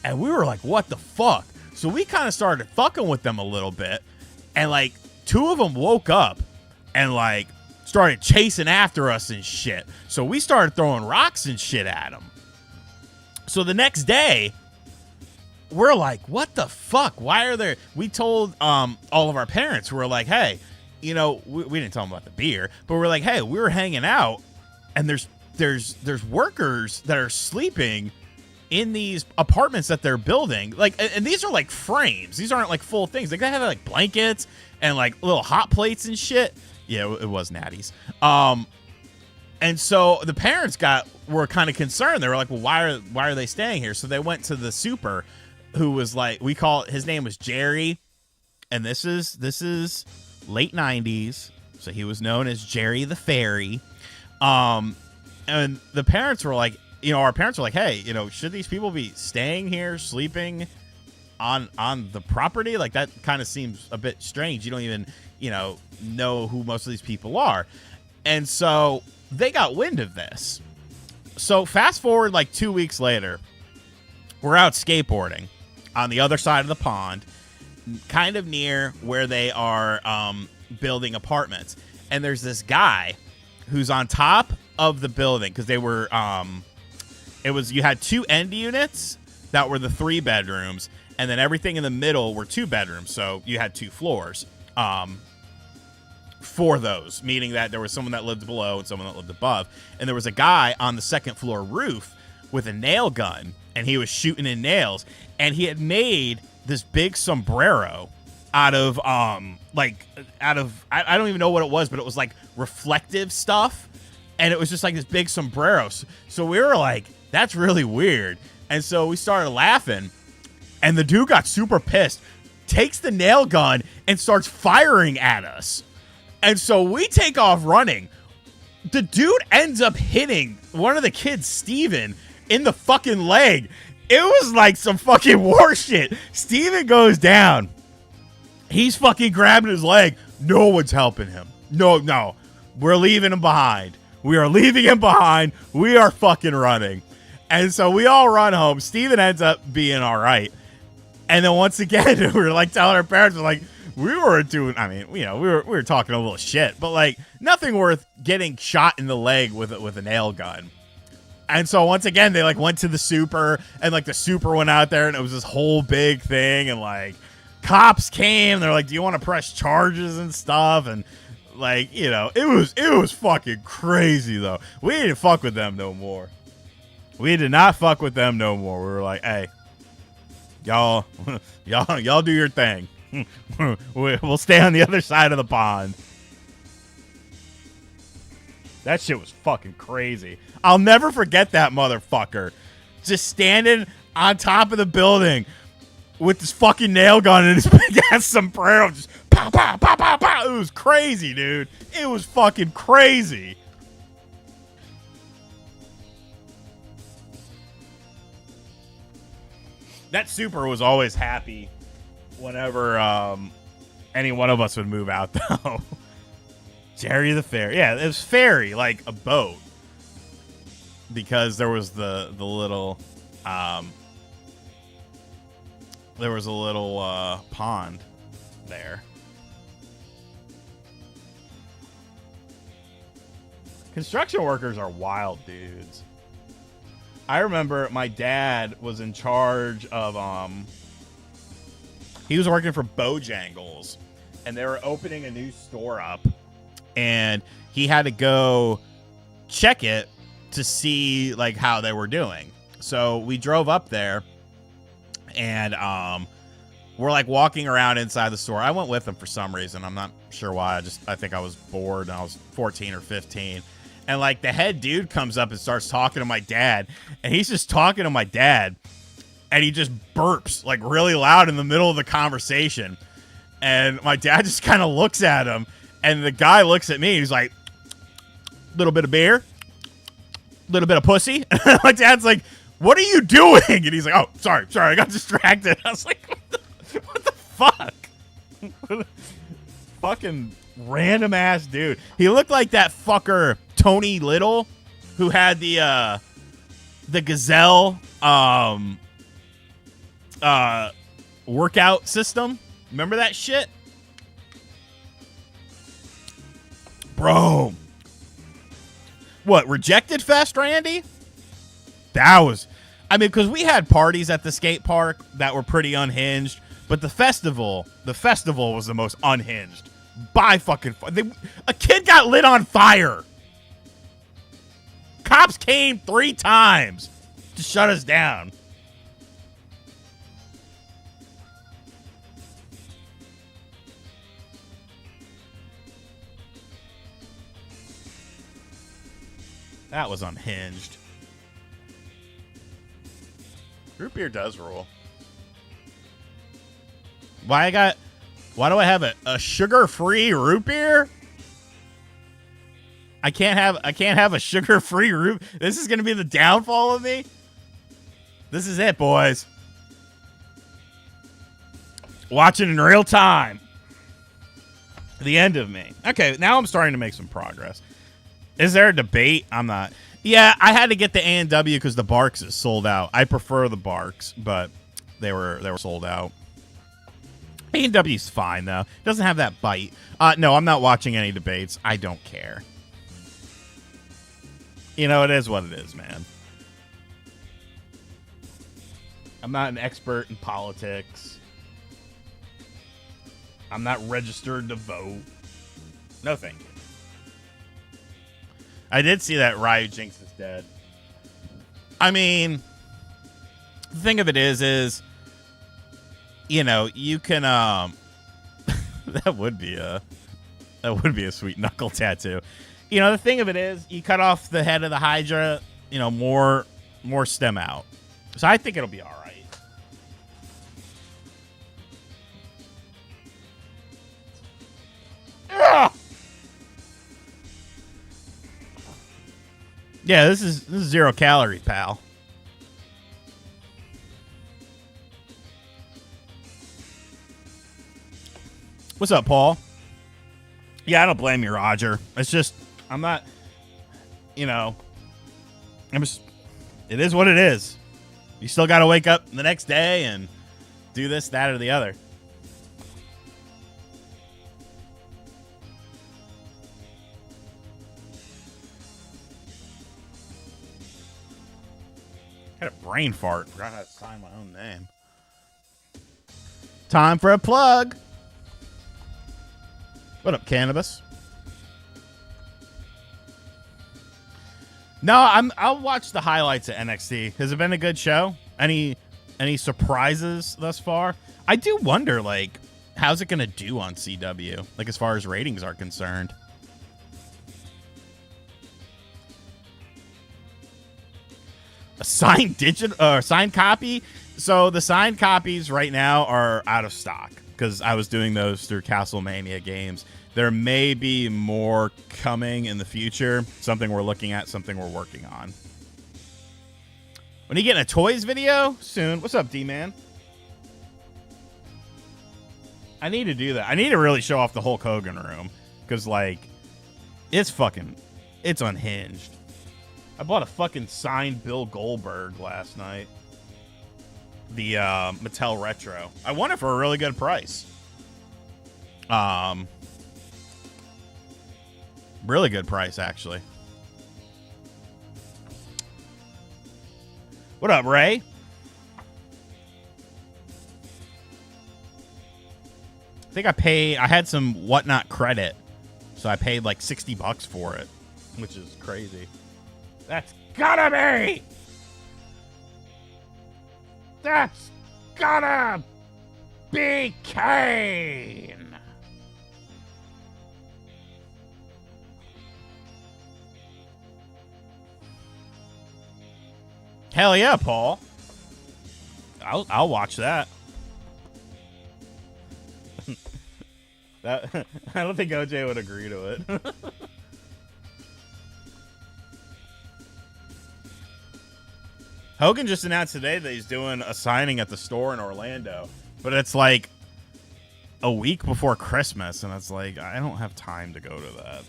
And we were like, what the fuck? So we kind of started fucking with them a little bit. And like 2 of them woke up and like started chasing after us and shit. So we started throwing rocks and shit at them. So the next day, we're like, what the fuck? Why are there? We told all of our parents, we're like, hey, you know, we didn't tell them about the beer, but we're like, hey, we were hanging out and there's workers that are sleeping in these apartments that they're building. Like, and these are like frames. These aren't like full things. Like they have like blankets and like little hot plates and shit. Yeah, it was Natty's. And so the parents were kind of concerned. They were like, well, why are they staying here? So they went to the super, who was like, his name was Jerry, and this is late 90s, so he was known as Jerry the Fairy. And the parents were like, you know, our parents were like, hey, you know, should these people be staying here, sleeping on the property? Like that kind of seems a bit strange. You don't even, you know who most of these people are. And so they got wind of this. So fast forward like 2 weeks later, we're out skateboarding on the other side of the pond, kind of near where they are building apartments. And there's this guy who's on top of the building, because they were you had 2 end units that were the 3 bedrooms, and then everything in the middle were 2 bedrooms. So you had 2 floors for those, meaning that there was someone that lived below and someone that lived above. And there was a guy on the 2nd floor roof with a nail gun, and he was shooting in nails. And he had made this big sombrero out of I don't even know what it was, but it was like reflective stuff. And it was just like this big sombrero. So we were like, that's really weird. And so we started laughing, and the dude got super pissed, takes the nail gun and starts firing at us. And so we take off running. The dude ends up hitting one of the kids, Steven, in the fucking leg. It was like some fucking war shit. Steven goes down. He's fucking grabbing his leg. No one's helping him. No. We're leaving him behind. We are leaving him behind. We are fucking running. And so we all run home. Steven ends up being all right. And then once again, we were like telling our parents, we're like, we were doing, I mean, you know, we were talking a little shit, but like nothing worth getting shot in the leg with a nail gun. And so once again, they like went to the super, and like the super went out there, and it was this whole big thing, and like cops came. They're like, do you want to press charges and stuff? And like, you know, it was fucking crazy though. We didn't fuck with them no more. We did not fuck with them no more. We were like, hey, y'all do your thing. We'll stay on the other side of the pond. That shit was fucking crazy. I'll never forget that motherfucker just standing on top of the building with this fucking nail gun and his big ass sombrero, just pow, pow, pow, pow, pow. It was crazy, dude. It was fucking crazy. That super was always happy whenever any one of us would move out, though. Jerry the Fairy. Yeah, it was ferry, like a boat. Because there was the little pond there. Construction workers are wild dudes. I remember my dad was in charge of he was working for Bojangles, and they were opening a new store up, and he had to go check it to see like how they were doing. So we drove up there, and we're like walking around inside the store. I went with him for some reason. I'm not sure why. I think I was bored, and I was 14 or 15. And like the head dude comes up and starts talking to my dad, and he's just talking to my dad, and he just burps like really loud in the middle of the conversation. And my dad just kind of looks at him, and the guy looks at me. He's like, little bit of beer, little bit of pussy. My dad's like, what are you doing? And he's like, oh, sorry, I got distracted. I was like, what the fuck? Fucking random ass dude. He looked like that fucker Tony Little, who had the the Gazelle workout system. Remember that shit? Bro. What, Rejected Fest, Randy? That was... I mean, because we had parties at the skate park that were pretty unhinged, but the festival was the most unhinged. By fucking... a kid got lit on fire. Cops came 3 times to shut us down. That was unhinged. Root beer does rule. Why do I have a sugar-free root beer? I can't have a sugar-free root. This is gonna be the downfall of me. This is it, boys. Watching in real time. The end of me. Okay, now I'm starting to make some progress. Is there a debate? I'm not. Yeah, I had to get the A&W because the Barks is sold out. I prefer the Barks, but they were sold out. A&W's fine though. Doesn't have that bite. No, I'm not watching any debates. I don't care. You know, it is what it is, man. I'm not an expert in politics. I'm not registered to vote. No thank you. I did see that Ryu Jinx is dead. I mean, the thing of it is, you know, you can, that would be a sweet knuckle tattoo. You know, the thing of it is, you cut off the head of the Hydra, you know, more stem out. So I think it'll be all right. Ugh! Yeah, this is 0 calorie, pal. What's up, Paul? Yeah, I don't blame you, Roger. It's just, I'm not, you know, it is what it is. You still got to wake up the next day and do this, that, or the other. Had a brain fart. Forgot how to sign my own name. Time for a plug. What up, Cannabis? No, I'll watch the highlights of NXT. Has it been a good show? Any surprises thus far? I do wonder, like, how's it gonna do on CW? Like, as far as ratings are concerned. A signed signed copy. So the signed copies right now are out of stock because I was doing those through Castlemania Games. There may be more coming in the future. Something we're looking at, something we're working on. When are you getting a toys video? Soon. What's up, D-Man? I need to do that. I need to really show off the Hulk Hogan room because, like, it's unhinged. I bought a fucking signed Bill Goldberg last night. The Mattel Retro. I won it for a really good price. Really good price, actually. What up, Ray? I think I had some Whatnot credit, so I paid like $60 for it, which is crazy. That's gotta be! That's gotta be Kane! Hell yeah, Paul. I'll watch that. I don't think OJ would agree to it. Hogan just announced today that he's doing a signing at the store in Orlando, but it's like a week before Christmas, and it's like, I don't have time to go to that.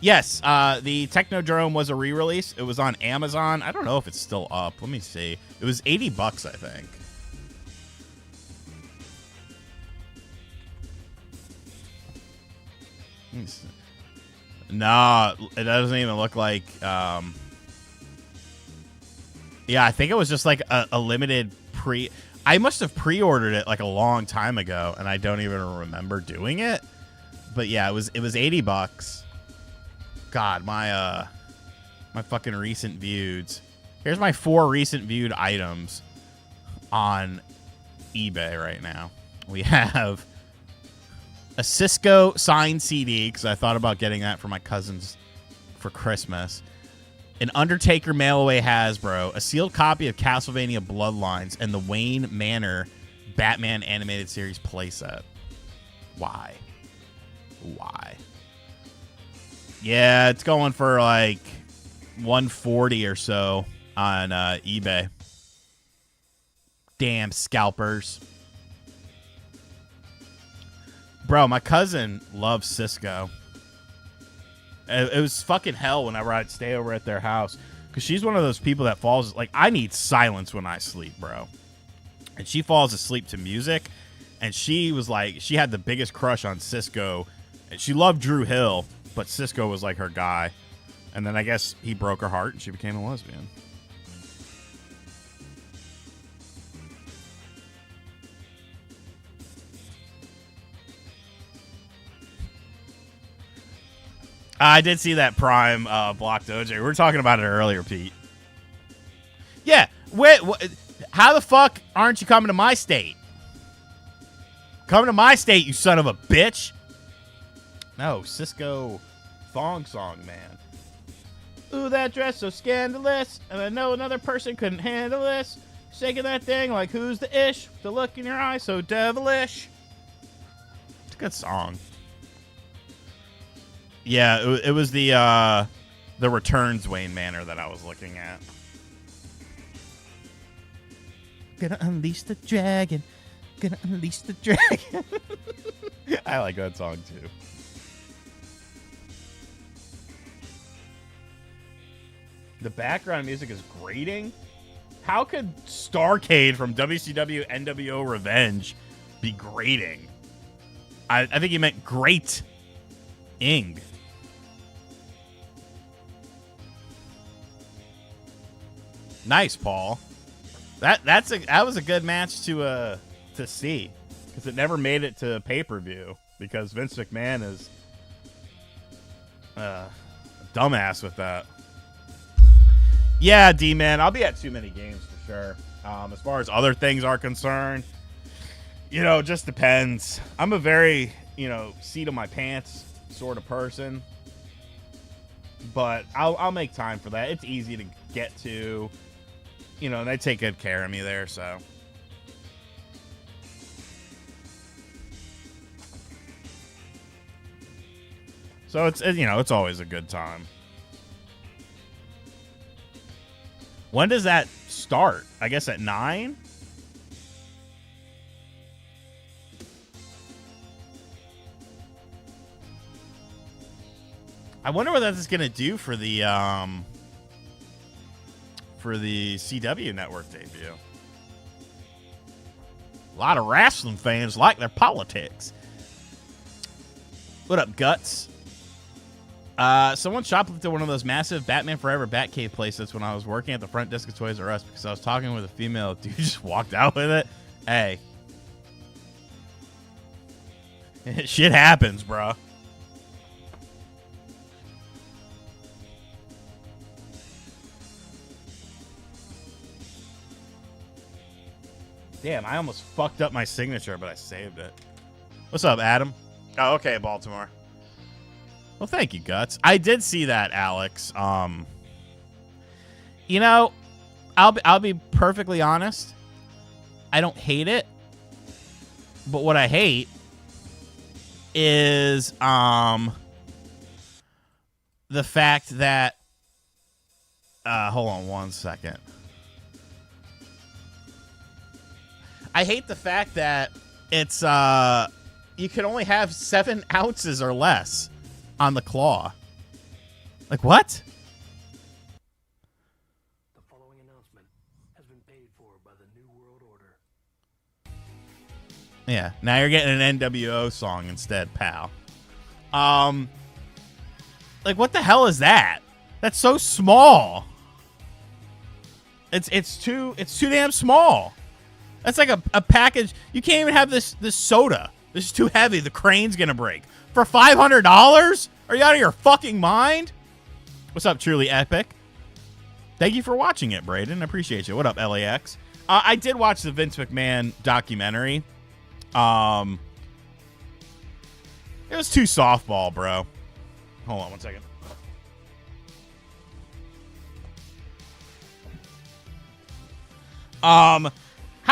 Yes, the Technodrome was a re-release. It was on Amazon. I don't know if it's still up. Let me see. It was $80, I think. No, it doesn't even look like. Yeah, I think it was just like a limited pre. I must have pre-ordered it like a long time ago, and I don't even remember doing it. But yeah, it was $80. God, my fucking recent views. Here's my 4 recent viewed items on eBay right now. We have a Cisco signed CD, because I thought about getting that for my cousins for Christmas. An Undertaker mail-away Hasbro, a sealed copy of Castlevania Bloodlines, and the Wayne Manor Batman animated series playset. Why? Yeah, it's going for like $140 or so on eBay. Damn scalpers. Bro, my cousin loves Cisco. It was fucking hell whenever I'd stay over at their house, because she's one of those people that falls, like, I need silence when I sleep, bro. And she falls asleep to music, and she was like, she had the biggest crush on Cisco, and she loved Drew Hill, but Cisco was like her guy. And then I guess he broke her heart and she became a lesbian. I did see that Prime blocked OJ. We were talking about it earlier, Pete. Yeah. How the fuck aren't you coming to my state? Come to my state, you son of a bitch. No, Cisco thong song, man. Ooh, that dress so scandalous. And I know another person couldn't handle this. Shaking that thing like who's the ish? The look in your eye so devilish. It's a good song. Yeah, it was the Returns Wayne Manor that I was looking at. Gonna unleash the dragon. Gonna unleash the dragon. I like that song too. The background music is grating. How could Starcade from WCW NWO Revenge be grating? I think he meant great. Ing. Nice, Paul. That was a good match to see, because it never made it to pay-per-view because Vince McMahon is a dumbass with that. Yeah, D-Man, I'll be at too many games for sure. As far as other things are concerned, it just depends. I'm a very, seat of my pants sort of person, but I'll make time for that. It's easy to get to, and they take good care of me there, so. So it's always a good time. When does that start? I guess at 9? I wonder what that's going to do for the CW network debut. A lot of wrestling fans like their politics. What up, Guts? Someone shoplifted one of those massive Batman Forever Batcave playsets when I was working at the front desk of Toys R Us because I was talking with a female dude just walked out with it. Hey. Shit happens, bro. Damn, I almost fucked up my signature, but I saved it. What's up, Adam? Oh, okay, Baltimore. Well, thank you, Guts. I did see that, Alex. I'll be perfectly honest. I don't hate it, but what I hate is the fact that hold on one second. I hate the fact that it's you can only have 7 ounces or less on the claw. Like, what? The following announcement has been paid for by the New World Order. Yeah, now you're getting an NWO song instead, pal. Like, what the hell is that? That's so small. It's too damn small. That's like a package. You can't even have this soda. This is too heavy. The crane's gonna break. For $500? Are you out of your fucking mind? What's up, Truly Epic? Thank you for watching it, Braden. I appreciate you. What up, LAX? I did watch the Vince McMahon documentary. It was too softball, bro. Hold on one second. How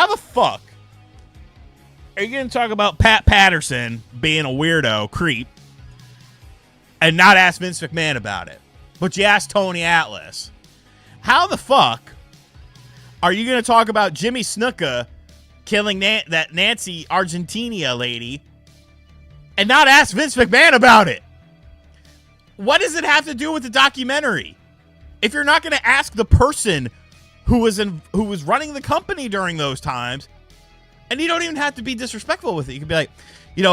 the fuck are you going to talk about Pat Patterson being a weirdo creep and not ask Vince McMahon about it? But you asked Tony Atlas. How the fuck are you going to talk about Jimmy Snuka killing that Nancy Argentina lady and not ask Vince McMahon about it? What does it have to do with the documentary? If you're not going to ask the person who was running the company during those times, and you don't even have to be disrespectful with it. You could be like,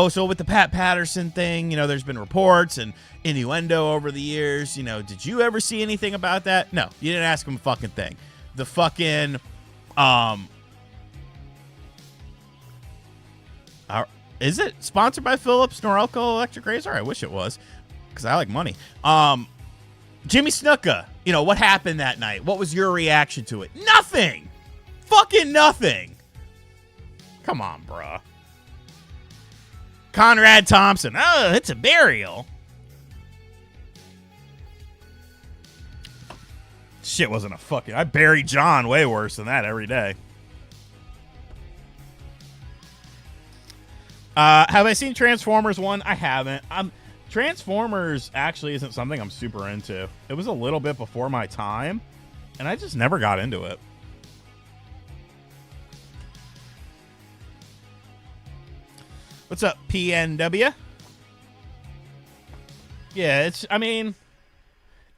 so with the Pat Patterson thing, there's been reports and innuendo over the years. Did you ever see anything about that? No, you didn't ask him a fucking thing. The fucking, is it sponsored by Philips Norelco Electric Razor? I wish it was, because I like money. Jimmy Snuka, what happened that night? What was your reaction to it? Nothing. Fucking nothing. Come on, bruh. Conrad Thompson. Oh, it's a burial. Shit wasn't a fucking... I bury John way worse than that every day. Have I seen Transformers 1? I haven't. Transformers actually isn't something I'm super into. It was a little bit before my time, and I just never got into it. What's up, PNW? Yeah,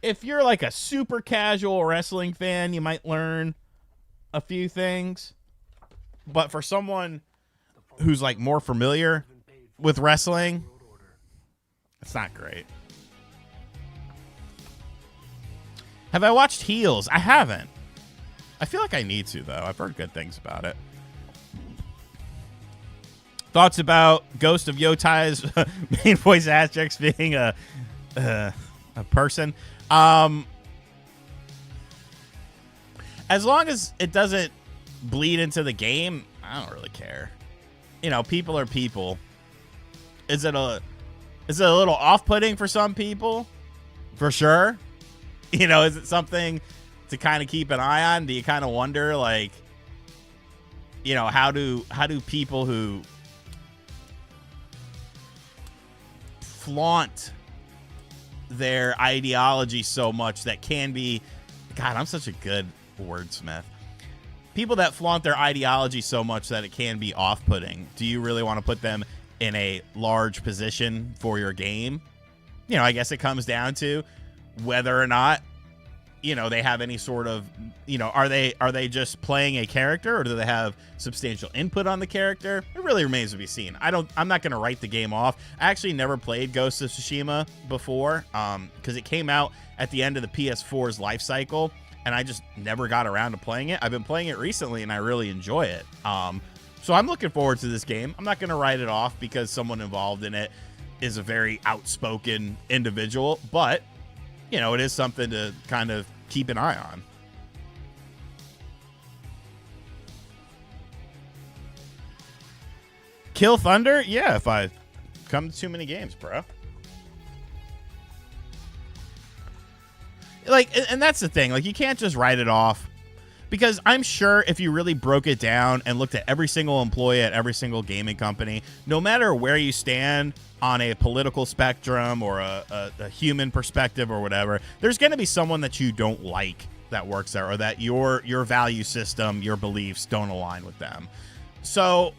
if you're like a super casual wrestling fan, you might learn a few things. But for someone who's like more familiar with wrestling, it's not great. Have I watched Heels? I haven't. I feel like I need to, though. I've heard good things about it. Thoughts about Ghost of Yotai's main voice Asterix being a person? As long as it doesn't bleed into the game, I don't really care. People are people. Is it a little off-putting for some people? For sure. Is it something to kind of keep an eye on? Do you kind of wonder, like, how do people who flaunt their ideology so much that can be... God, I'm such a good wordsmith. People that flaunt their ideology so much that it can be off-putting, do you really want to put them in a large position for your game? I guess it comes down to whether or not, they have any sort of, are they just playing a character, or do they have substantial input on the character? It really remains to be seen. I'm not going to write the game off. I actually never played Ghost of Tsushima before, because it came out at the end of the PS4's life cycle, and I just never got around to playing it. I've been playing it recently, and I really enjoy it. So I'm looking forward to this game. I'm not going to write it off because someone involved in it is a very outspoken individual, but, it is something to kind of keep an eye on. Kill Thunder? Yeah, if I come to too many games, bro. Like, and that's the thing. Like, you can't just write it off, because I'm sure if you really broke it down and looked at every single employee at every single gaming company, no matter where you stand on a political spectrum or a human perspective or whatever, there's going to be someone that you don't like that works there, or that your value system, your beliefs don't align with them. So,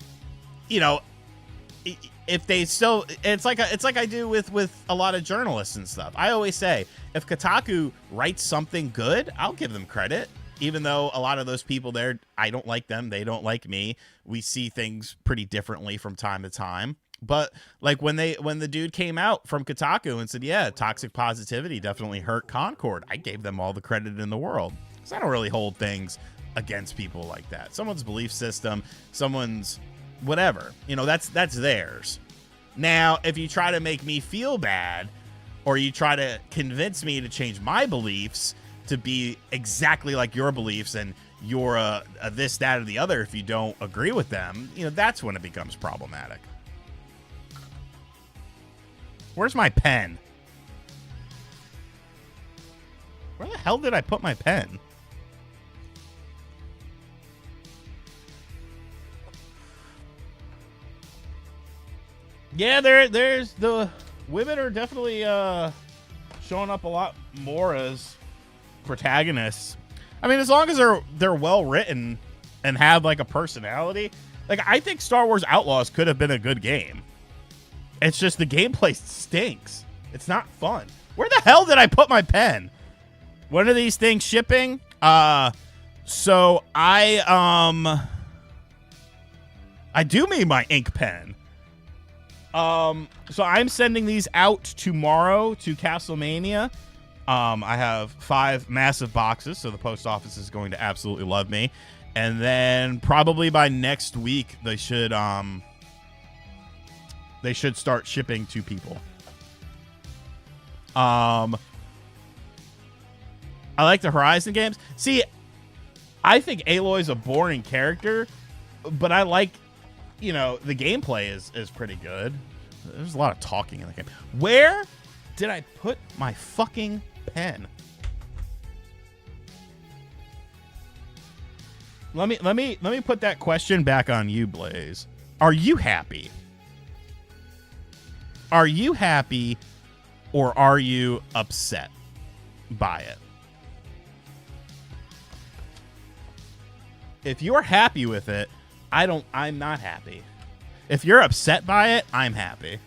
if they still, it's like I do with a lot of journalists and stuff. I always say, if Kotaku writes something good, I'll give them credit. Even though a lot of those people there, I don't like them, they don't like me. We see things pretty differently from time to time. But like when the dude came out from Kotaku and said, yeah, toxic positivity definitely hurt Concord, I gave them all the credit in the world. Because I don't really hold things against people like that. Someone's belief system, someone's whatever, you know, that's theirs. Now, if you try to make me feel bad, or you try to convince me to change my beliefs to be exactly like your beliefs, and you're a this, that, or the other if you don't agree with them, you know, that's when it becomes problematic. Where's my pen? Where the hell did I put my pen? Yeah, there's the women are definitely showing up a lot more as protagonists. I mean, as long as they're well written and have like a personality, like I think Star Wars Outlaws could have been a good game. It's just the gameplay stinks. It's not fun. Where the hell did I put my pen? When are these things shipping? So I do mean my ink pen. So I'm sending these out tomorrow to Castlemania. I have 5 massive boxes, so the post office is going to absolutely love me. And then probably by next week, they should start shipping to people. I like the Horizon games. See, I think Aloy's a boring character, but I like, you know, the gameplay is pretty good. There's a lot of talking in the game. Where did I put my fucking pen? Let me put that question back on you, Blaze. Are you happy? Are you happy, or are you upset by it? If you're happy with it, I'm not happy. If you're upset by it, I'm happy.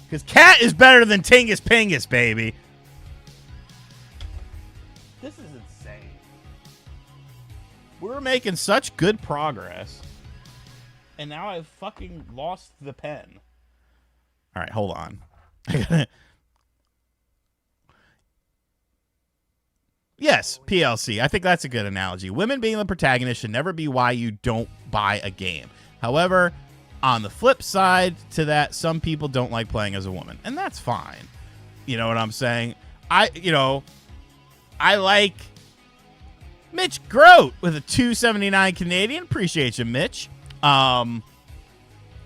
Because Cat is better than Tingus Pingus, baby. This is insane. We're making such good progress, and now I've fucking lost the pen. All right, hold on. Yes, PLC. I think that's a good analogy. Women being the protagonist should never be why you don't buy a game. However, on the flip side to that, some people don't like playing as a woman, and that's fine. You know what I'm saying? I like Mitch Grote with a $2.79 Canadian. Appreciate you, Mitch.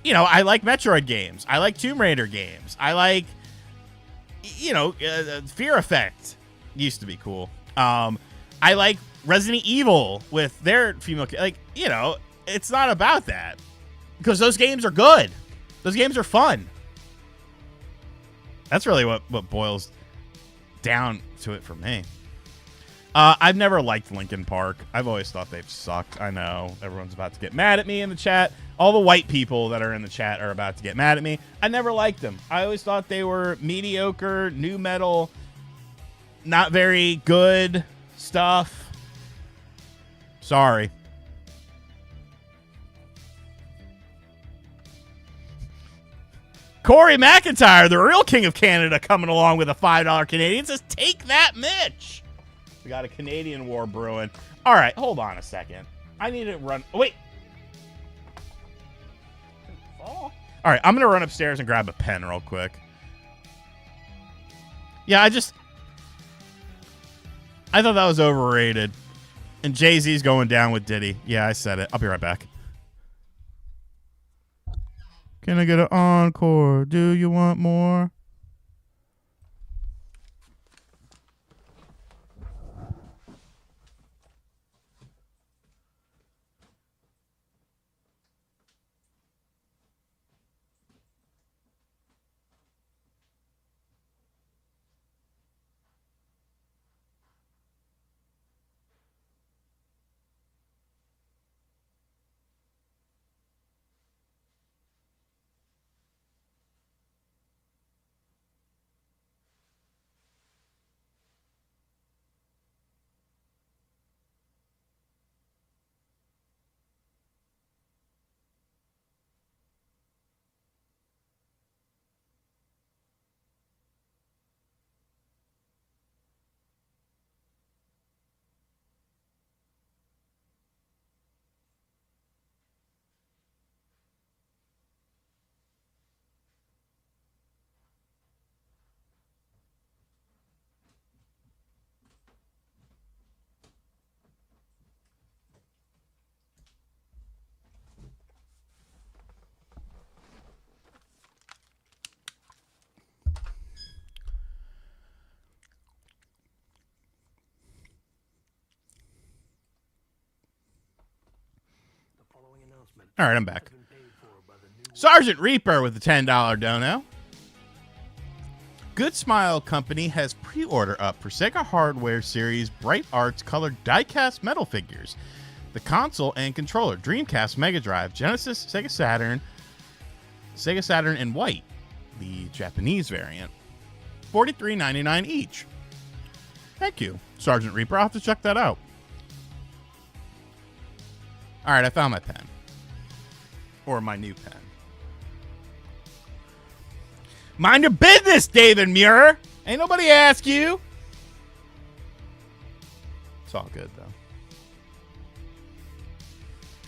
You know, I like Metroid games. I like Tomb Raider games. I like, you know, Fear Effect used to be cool. I like Resident Evil with their female, like, you know, it's not about that, because those games are good. Those games are fun. That's really what boils down to it for me. I've never liked Linkin Park. I've always thought they've sucked. I know everyone's about to get mad at me in the chat. All the white people that are in the chat are about to get mad at me. I never liked them. I always thought they were mediocre, new metal, not very good stuff. Sorry. Corey McIntyre, the real king of Canada, coming along with a $5 Canadian, says, take that, Mitch. We got a Canadian war brewing. All right, hold on a second. I need to run. Oh, wait. All right, I'm going to run upstairs and grab a pen real quick. Yeah, I thought that was overrated. And Jay-Z's going down with Diddy. Yeah, I said it. I'll be right back. Can I get an encore? Do you want more? All right, I'm back. has been paid for by the new Sergeant Reaper with the $10 dono. Good Smile Company has pre-order up for Sega Hardware Series Bright Arts colored die-cast metal figures. The console and controller, Dreamcast, Mega Drive, Genesis, Sega Saturn in white, the Japanese variant. $43.99 each. Thank you, Sergeant Reaper. I'll have to check that out. All right, I found my pen. Or my new pen. Mind your business, David Muir. Ain't nobody ask you. It's all good, though.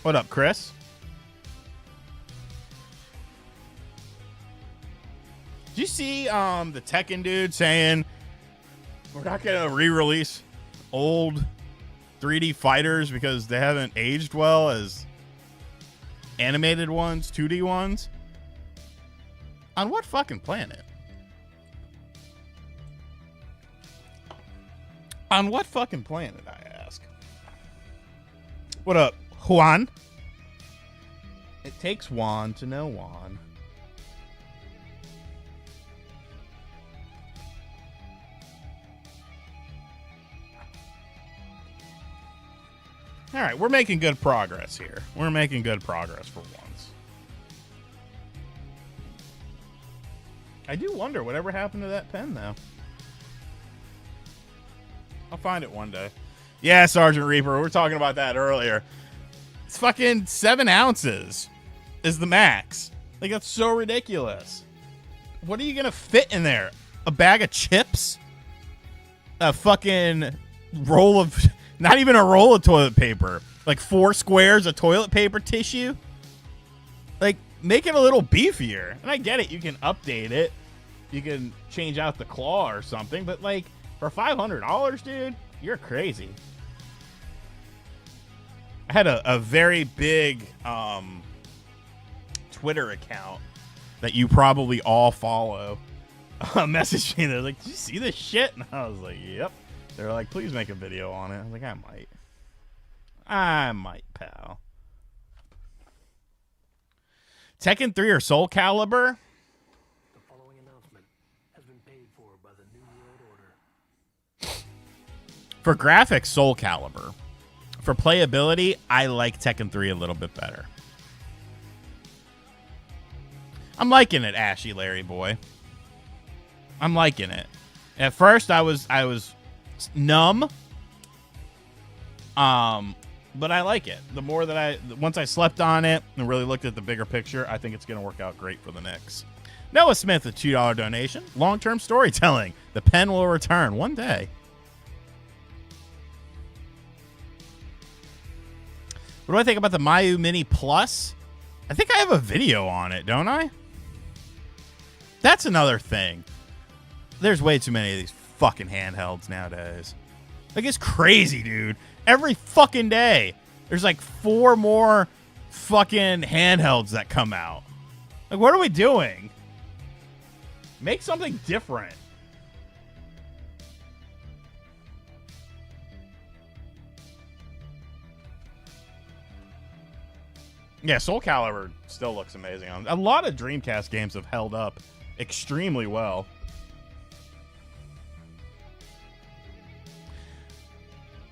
What up, Chris? Did you see the Tekken dude saying we're not going to re-release old 3D fighters because they haven't aged well as animated ones, 2D ones? On what fucking planet? On what fucking planet, I ask? What up, Juan? It takes Juan to know Juan. All right, we're making good progress here. We're making good progress for once. I do wonder whatever happened to that pen, though. I'll find it one day. Yeah, Sergeant Reaper, we were talking about that earlier. It's fucking 7 ounces is the max. Like, that's so ridiculous. What are you going to fit in there? A bag of chips? A fucking roll of... Not even a roll of toilet paper. Like 4 squares of toilet paper tissue? Like, make it a little beefier. And I get it. You can update it. You can change out the claw or something. But, like, for $500, dude, you're crazy. I had a very big Twitter account that you probably all follow messaged me. They're like, did you see this shit? And I was like, yep. They're like, please make a video on it. I was like, I might, pal. Tekken 3 or Soul Calibur? The following announcement has been paid for by the New World Order. For graphics, Soul Calibur. For playability, I like Tekken 3 a little bit better. I'm liking it, Ashy Larry boy. I'm liking it. At first, I was numb. But I like it. The more that once I slept on it and really looked at the bigger picture, I think it's going to work out great for the Knicks. Noah Smith, a $2 donation. Long-term storytelling. The pen will return one day. What do I think about the Mayu Mini Plus? I think I have a video on it, don't I? That's another thing. There's way too many of these fucking handhelds nowadays. Like, it's crazy, dude. Every fucking day, there's like 4 more fucking handhelds that come out. Like, what are we doing? Make something different. Yeah, Soul Calibur still looks amazing. A lot of Dreamcast games have held up extremely well.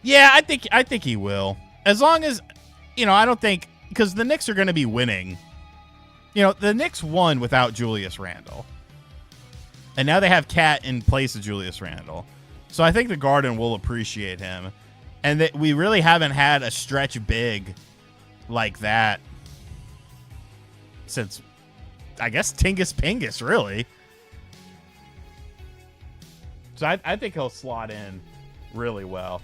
Yeah, I think he will. As long as, I don't think, because the Knicks are going to be winning. The Knicks won without Julius Randle. And now they have Cat in place of Julius Randle. So I think the Garden will appreciate him. And that we really haven't had a stretch big like that since, I guess, Tingus Pingus, really. So I think he'll slot in really well.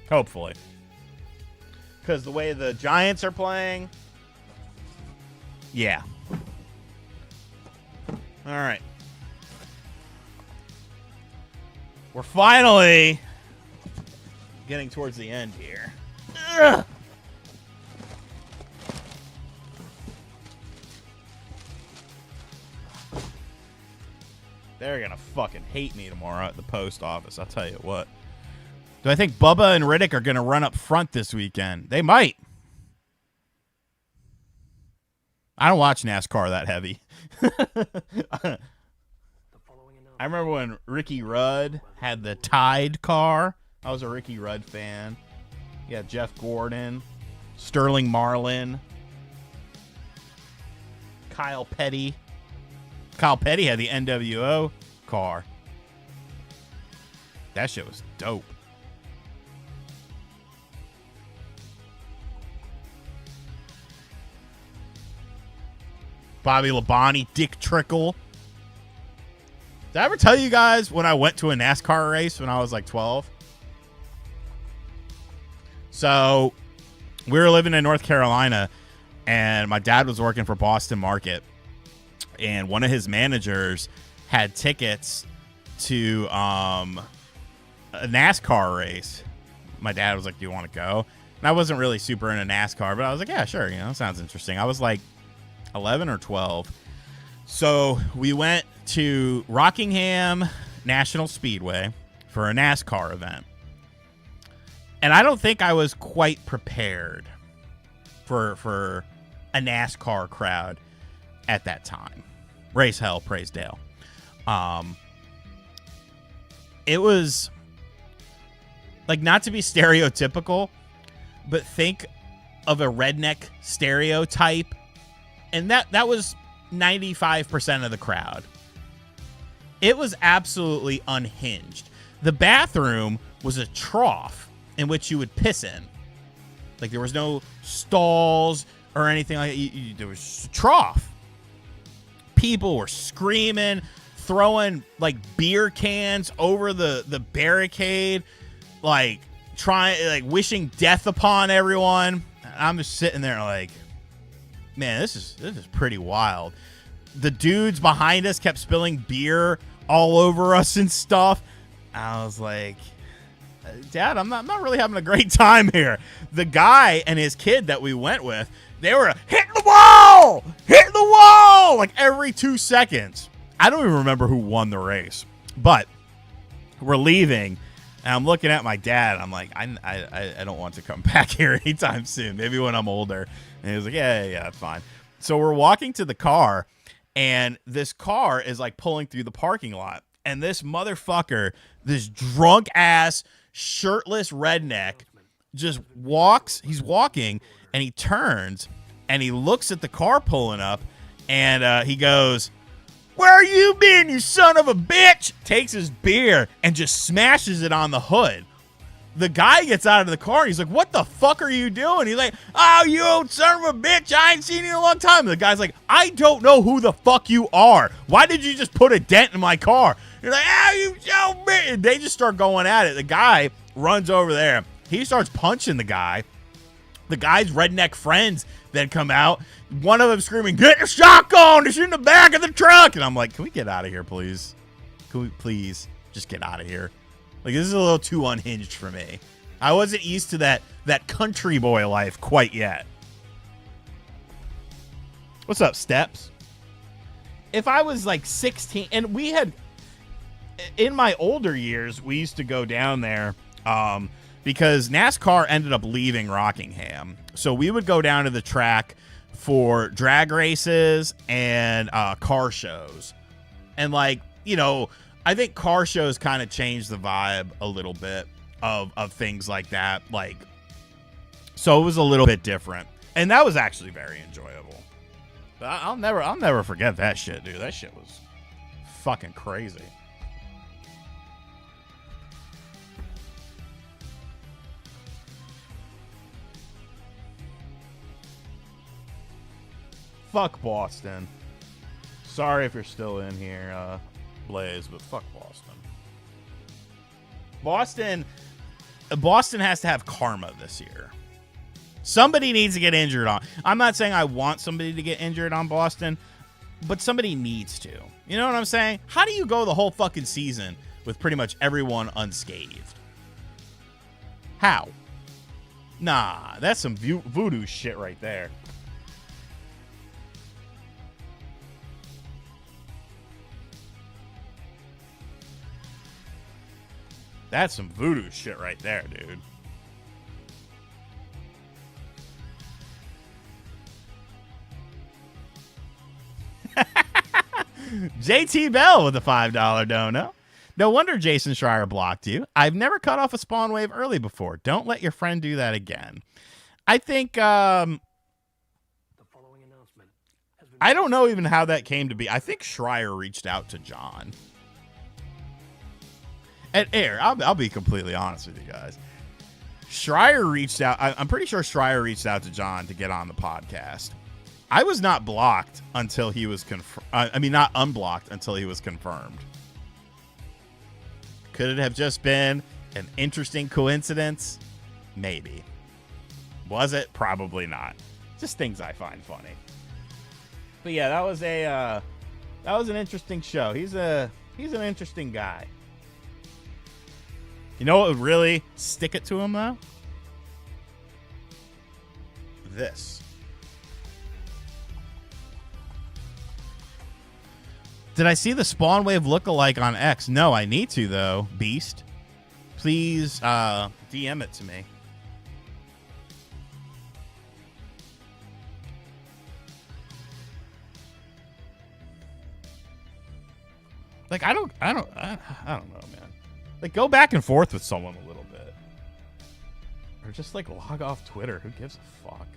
Hopefully. Because the way the Giants are playing. Yeah. All right. We're finally getting towards the end here. Ugh. They're going to fucking hate me tomorrow at the post office. I'll tell you what. Do I think Bubba and Riddick are going to run up front this weekend? They might. I don't watch NASCAR that heavy. I remember when Ricky Rudd had the Tide car. I was a Ricky Rudd fan. Yeah, Jeff Gordon, Sterling Marlin, Kyle Petty. Kyle Petty had the NWO car. That shit was dope. Bobby Labonte, Dick Trickle. Did I ever tell you guys when I went to a NASCAR race when I was like 12? So we were living in North Carolina, and my dad was working for Boston Market, and one of his managers had tickets to a NASCAR race. My dad was like, "Do you want to go?" And I wasn't really super into NASCAR, but I was like, "Yeah, sure. Sounds interesting." I was like 11 or 12. So we went to Rockingham National Speedway for a NASCAR event. And I don't think I was quite prepared for a NASCAR crowd at that time. Race hell, praise Dale. It was like, not to be stereotypical, but think of a redneck stereotype. And that was 95% of the crowd. It was absolutely unhinged. The bathroom was a trough in which you would piss in. Like, there was no stalls or anything like that. There was a trough. People were screaming, throwing like beer cans over the barricade, like wishing death upon everyone. I'm just sitting there like, man, this is pretty wild. The dudes behind us kept spilling beer all over us and stuff. I was like, Dad, I'm not really having a great time here. The guy and his kid that we went with, they were hitting the wall, like every 2 seconds. I don't even remember who won the race, but we're leaving, and I'm looking at my dad. And I'm like, I don't want to come back here anytime soon. Maybe when I'm older. And he was like, yeah, that's fine. So we're walking to the car, and this car is like pulling through the parking lot. And this motherfucker, this drunk ass, shirtless redneck, just walks. He's walking, and he turns, and he looks at the car pulling up, and he goes, "Where you been, you son of a bitch?" Takes his beer and just smashes it on the hood. The guy gets out of the car, and he's like, "What the fuck are you doing?" He's like, "Oh, you old son of a bitch, I ain't seen you in a long time." And the guy's like, "I don't know who the fuck you are. Why did you just put a dent in my car?" You're like, "Oh, you so bitch." And they just start going at it. The guy runs over there. He starts punching the guy. The guy's redneck friends then come out. One of them screaming, "Get your shotgun! It's in the back of the truck!" And I'm like, "Can we get out of here, please? Can we please just get out of here?" Like, this is a little too unhinged for me. I wasn't used to that country boy life quite yet. What's up, Steps? If I was like 16, and we had, in my older years, we used to go down there because NASCAR ended up leaving Rockingham. So we would go down to the track for drag races and car shows. And like, I think car shows kind of changed the vibe a little bit of things like that. Like, so it was a little bit different, and that was actually very enjoyable. But I'll never forget that shit, dude. That shit was fucking crazy. Fuck Boston. Sorry if you're still in here, Blaze, but fuck Boston. Boston has to have karma this year. Somebody needs to get injured on. I'm not saying I want somebody to get injured on Boston, but somebody needs to. You know what I'm saying? How do you go the whole fucking season with pretty much everyone unscathed? How? Nah, that's some voodoo shit right there. That's some voodoo shit right there, dude. JT Bell with a $5 dono. No wonder Jason Schreier blocked you. I've never cut off a spawn wave early before. Don't let your friend do that again. I think, the following announcement has been I don't know even how that came to be. I think Schreier reached out to John. And I'll be completely honest with you guys. Schreier reached out. I'm pretty sure Schreier reached out to John to get on the podcast. I was not blocked until he was not unblocked until he was confirmed. Could it have just been an interesting coincidence? Maybe. Was it? Probably not. Just things I find funny. But yeah, that was an interesting show. He's an interesting guy. You know what would really stick it to him though? This. Did I see the spawn wave lookalike on X? No, I need to though, Beast. Please DM it to me. Like I don't know, man. Like go back and forth with someone a little bit. Or just like log off Twitter. Who gives a fuck?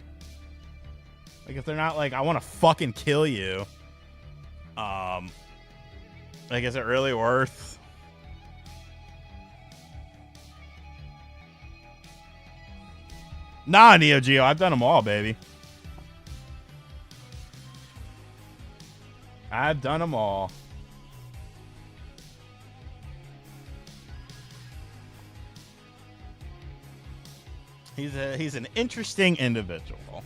Like if they're not like I want to fucking kill you. Like, is it really worth? Nah, Neo Geo. I've done them all, baby. I've done them all. He's an interesting individual.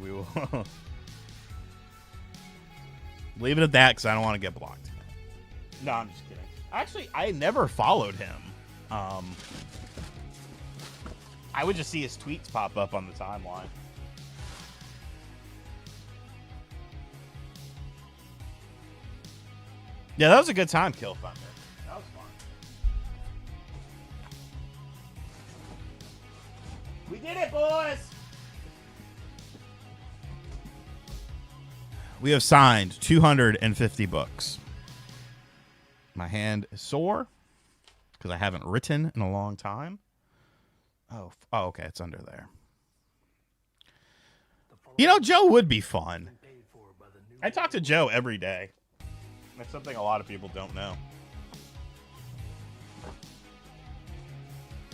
We will leave it at that because I don't want to get blocked. No, I'm just kidding. Actually, I never followed him. I would just see his tweets pop up on the timeline. Yeah, that was a good time, Kill Thunder. That was fun. We did it, boys! We have signed 250 books. My hand is sore because I haven't written in a long time. Oh, okay, it's under there. You know, Joe would be fun. I talk to Joe every day. That's something a lot of people don't know.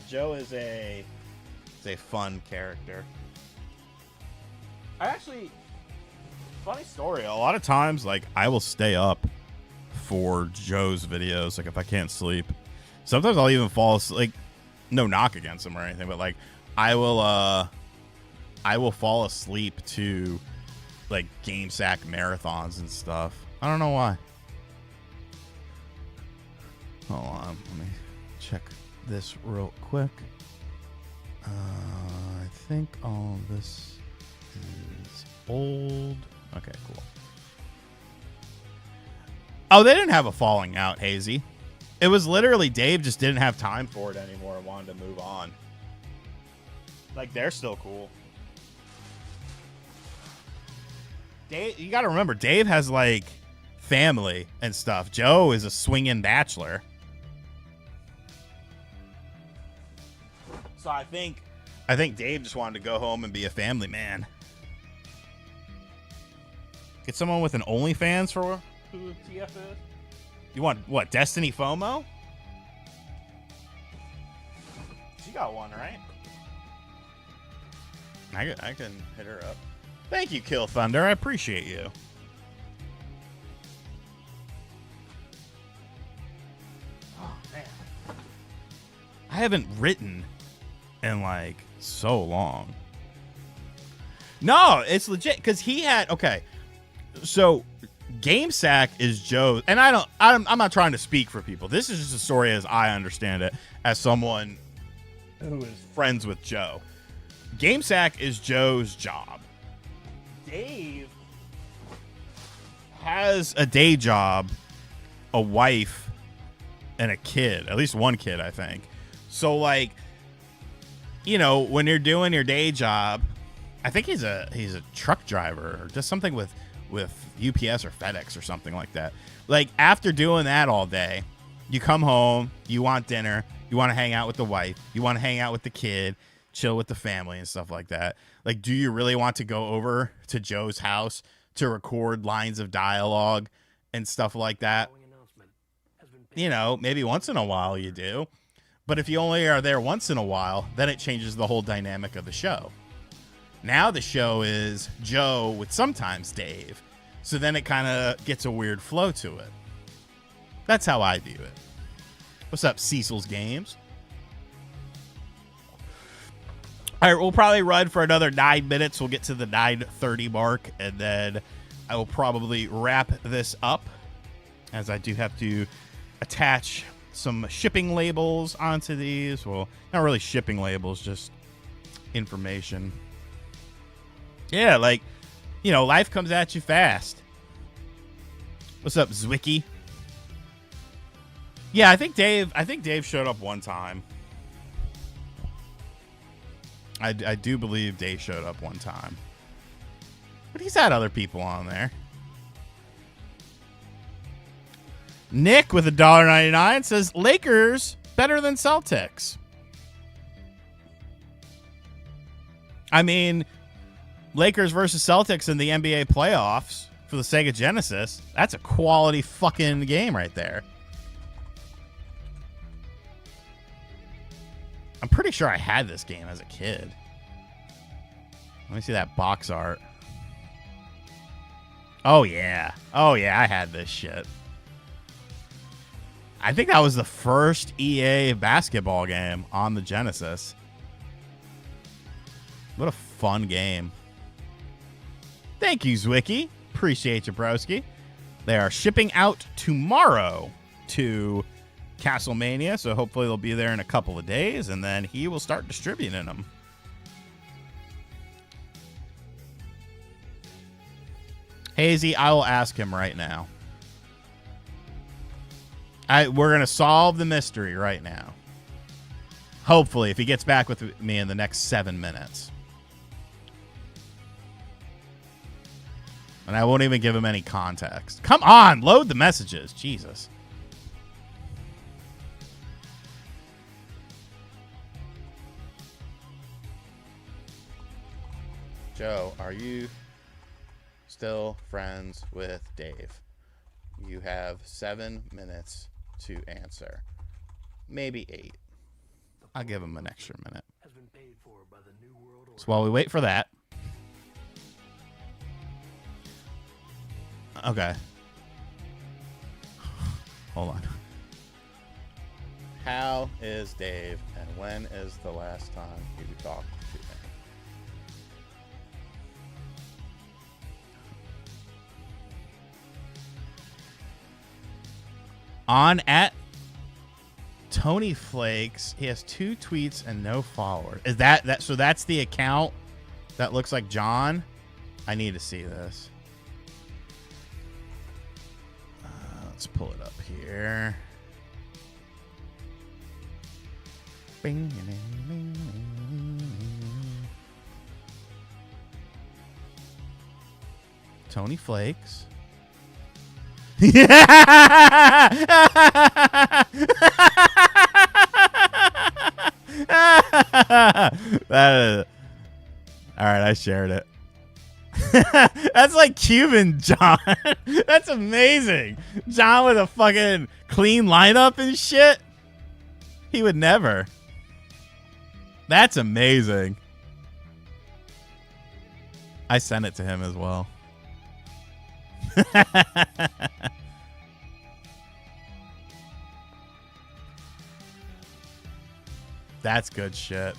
Joe is a fun character. I actually... Funny story. A lot of times, like, I will stay up for Joe's videos. Like, if I can't sleep, sometimes I'll even fall asleep. Like, no knock against him or anything, but like, I will fall asleep to like GameSack marathons and stuff. I don't know why. Hold on, let me check this real quick. I think all this is old. Okay, cool. Oh, they didn't have a falling out, Hazy. It was literally Dave just didn't have time for it anymore and wanted to move on. Like, they're still cool. Dave, you got to remember, Dave has, like, family and stuff. Joe is a swinging bachelor. So I think Dave just wanted to go home and be a family man. Get someone with an OnlyFans for who TF is? You want, what, Destiny FOMO? She got one, right? I can hit her up. Thank you, Kill Thunder. I appreciate you. Oh, man. I haven't written in, like, so long. No, it's legit, because he had... Okay, so... GameSack is Joe, and I'm not trying to speak for people. This is just a story as I understand it, as someone who is friends with Joe. GameSack is Joe's job. Dave has a day job, a wife, and a kid. At least one kid, I think. So, like, you know, when you're doing your day job, I think he's a truck driver or just something with UPS or FedEx or something like that. Like, after doing that all day, you come home, you want dinner, you want to hang out with the wife, you want to hang out with the kid, chill with the family and stuff like that. Like, do you really want to go over to Joe's house to record lines of dialogue and stuff like that? You know, maybe once in a while you do. But if you only are there once in a while, then it changes the whole dynamic of the show. Now the show is Joe with sometimes Dave. So then it kind of gets a weird flow to it. That's how I view it. What's up, Cecil's Games? All right, we'll probably run for another 9 minutes. We'll get to the 9:30 mark, and then I will probably wrap this up, as I do have to attach some shipping labels onto these. Well, not really shipping labels, just information. Yeah, like, you know, life comes at you fast. What's up, Zwicky? Yeah, I think Dave showed up one time. I do believe Dave showed up one time. But he's had other people on there. Nick with $1.99 says Lakers better than Celtics. I mean, Lakers versus Celtics in the NBA playoffs for the Sega Genesis. That's a quality fucking game right there. I'm pretty sure I had this game as a kid. Let me see that box art. Oh, yeah. Oh, yeah, I had this shit. I think that was the first EA basketball game on the Genesis. What a fun game. Thank you, Zwicky. Appreciate you, broski. They are shipping out tomorrow to Castlemania, so hopefully they'll be there in a couple of days, and then he will start distributing them. Hazy, I will ask him right now. We're going to solve the mystery right now. Hopefully, if he gets back with me in the next 7 minutes. And I won't even give him any context. Come on, load the messages. Jesus. Joe, are you still friends with Dave? You have 7 minutes to answer. Maybe 8. I'll give him an extra minute. So while we wait for that. Okay. Hold on. How is Dave, and when is the last time you talked to him? On at Tony Flakes, he has 2 tweets and no followers. Is that so? That's the account that looks like John. I need to see this. Let's pull it up here. Bing, bing, bing, bing. Tony Flakes. That is, all right, I shared it. That's like Cuban John. That's amazing. John with a fucking clean lineup and shit. He would never. That's amazing. I sent it to him as well. That's good shit.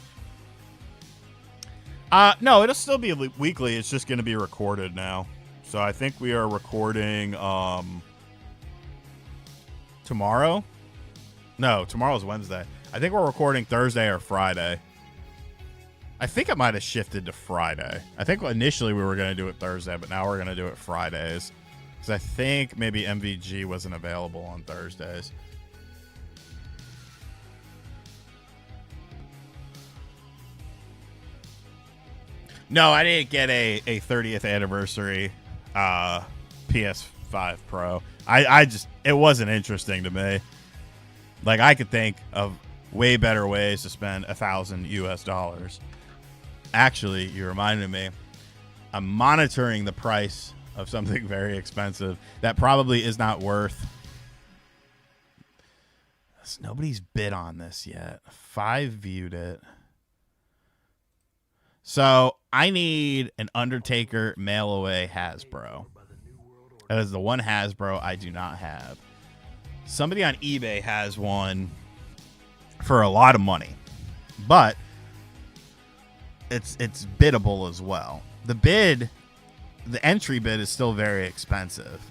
No, it'll still be weekly. It's just going to be recorded now. So I think we are recording tomorrow. No, tomorrow's Wednesday. I think we're recording Thursday or Friday. I think it might have shifted to Friday. I think initially we were going to do it Thursday, but now we're going to do it Fridays. Because I think maybe MVG wasn't available on Thursdays. No, I didn't get a 30th anniversary PS5 Pro. I just, it wasn't interesting to me. Like, I could think of way better ways to spend $1,000 US. Actually, you reminded me, I'm monitoring the price of something very expensive that probably is not worth. Nobody's bid on this yet. 5 viewed it. So I need an Undertaker mail away Hasbro. That is the one Hasbro I do not have. Somebody on eBay has one for a lot of money, but it's biddable as well. The entry bid is still very expensive,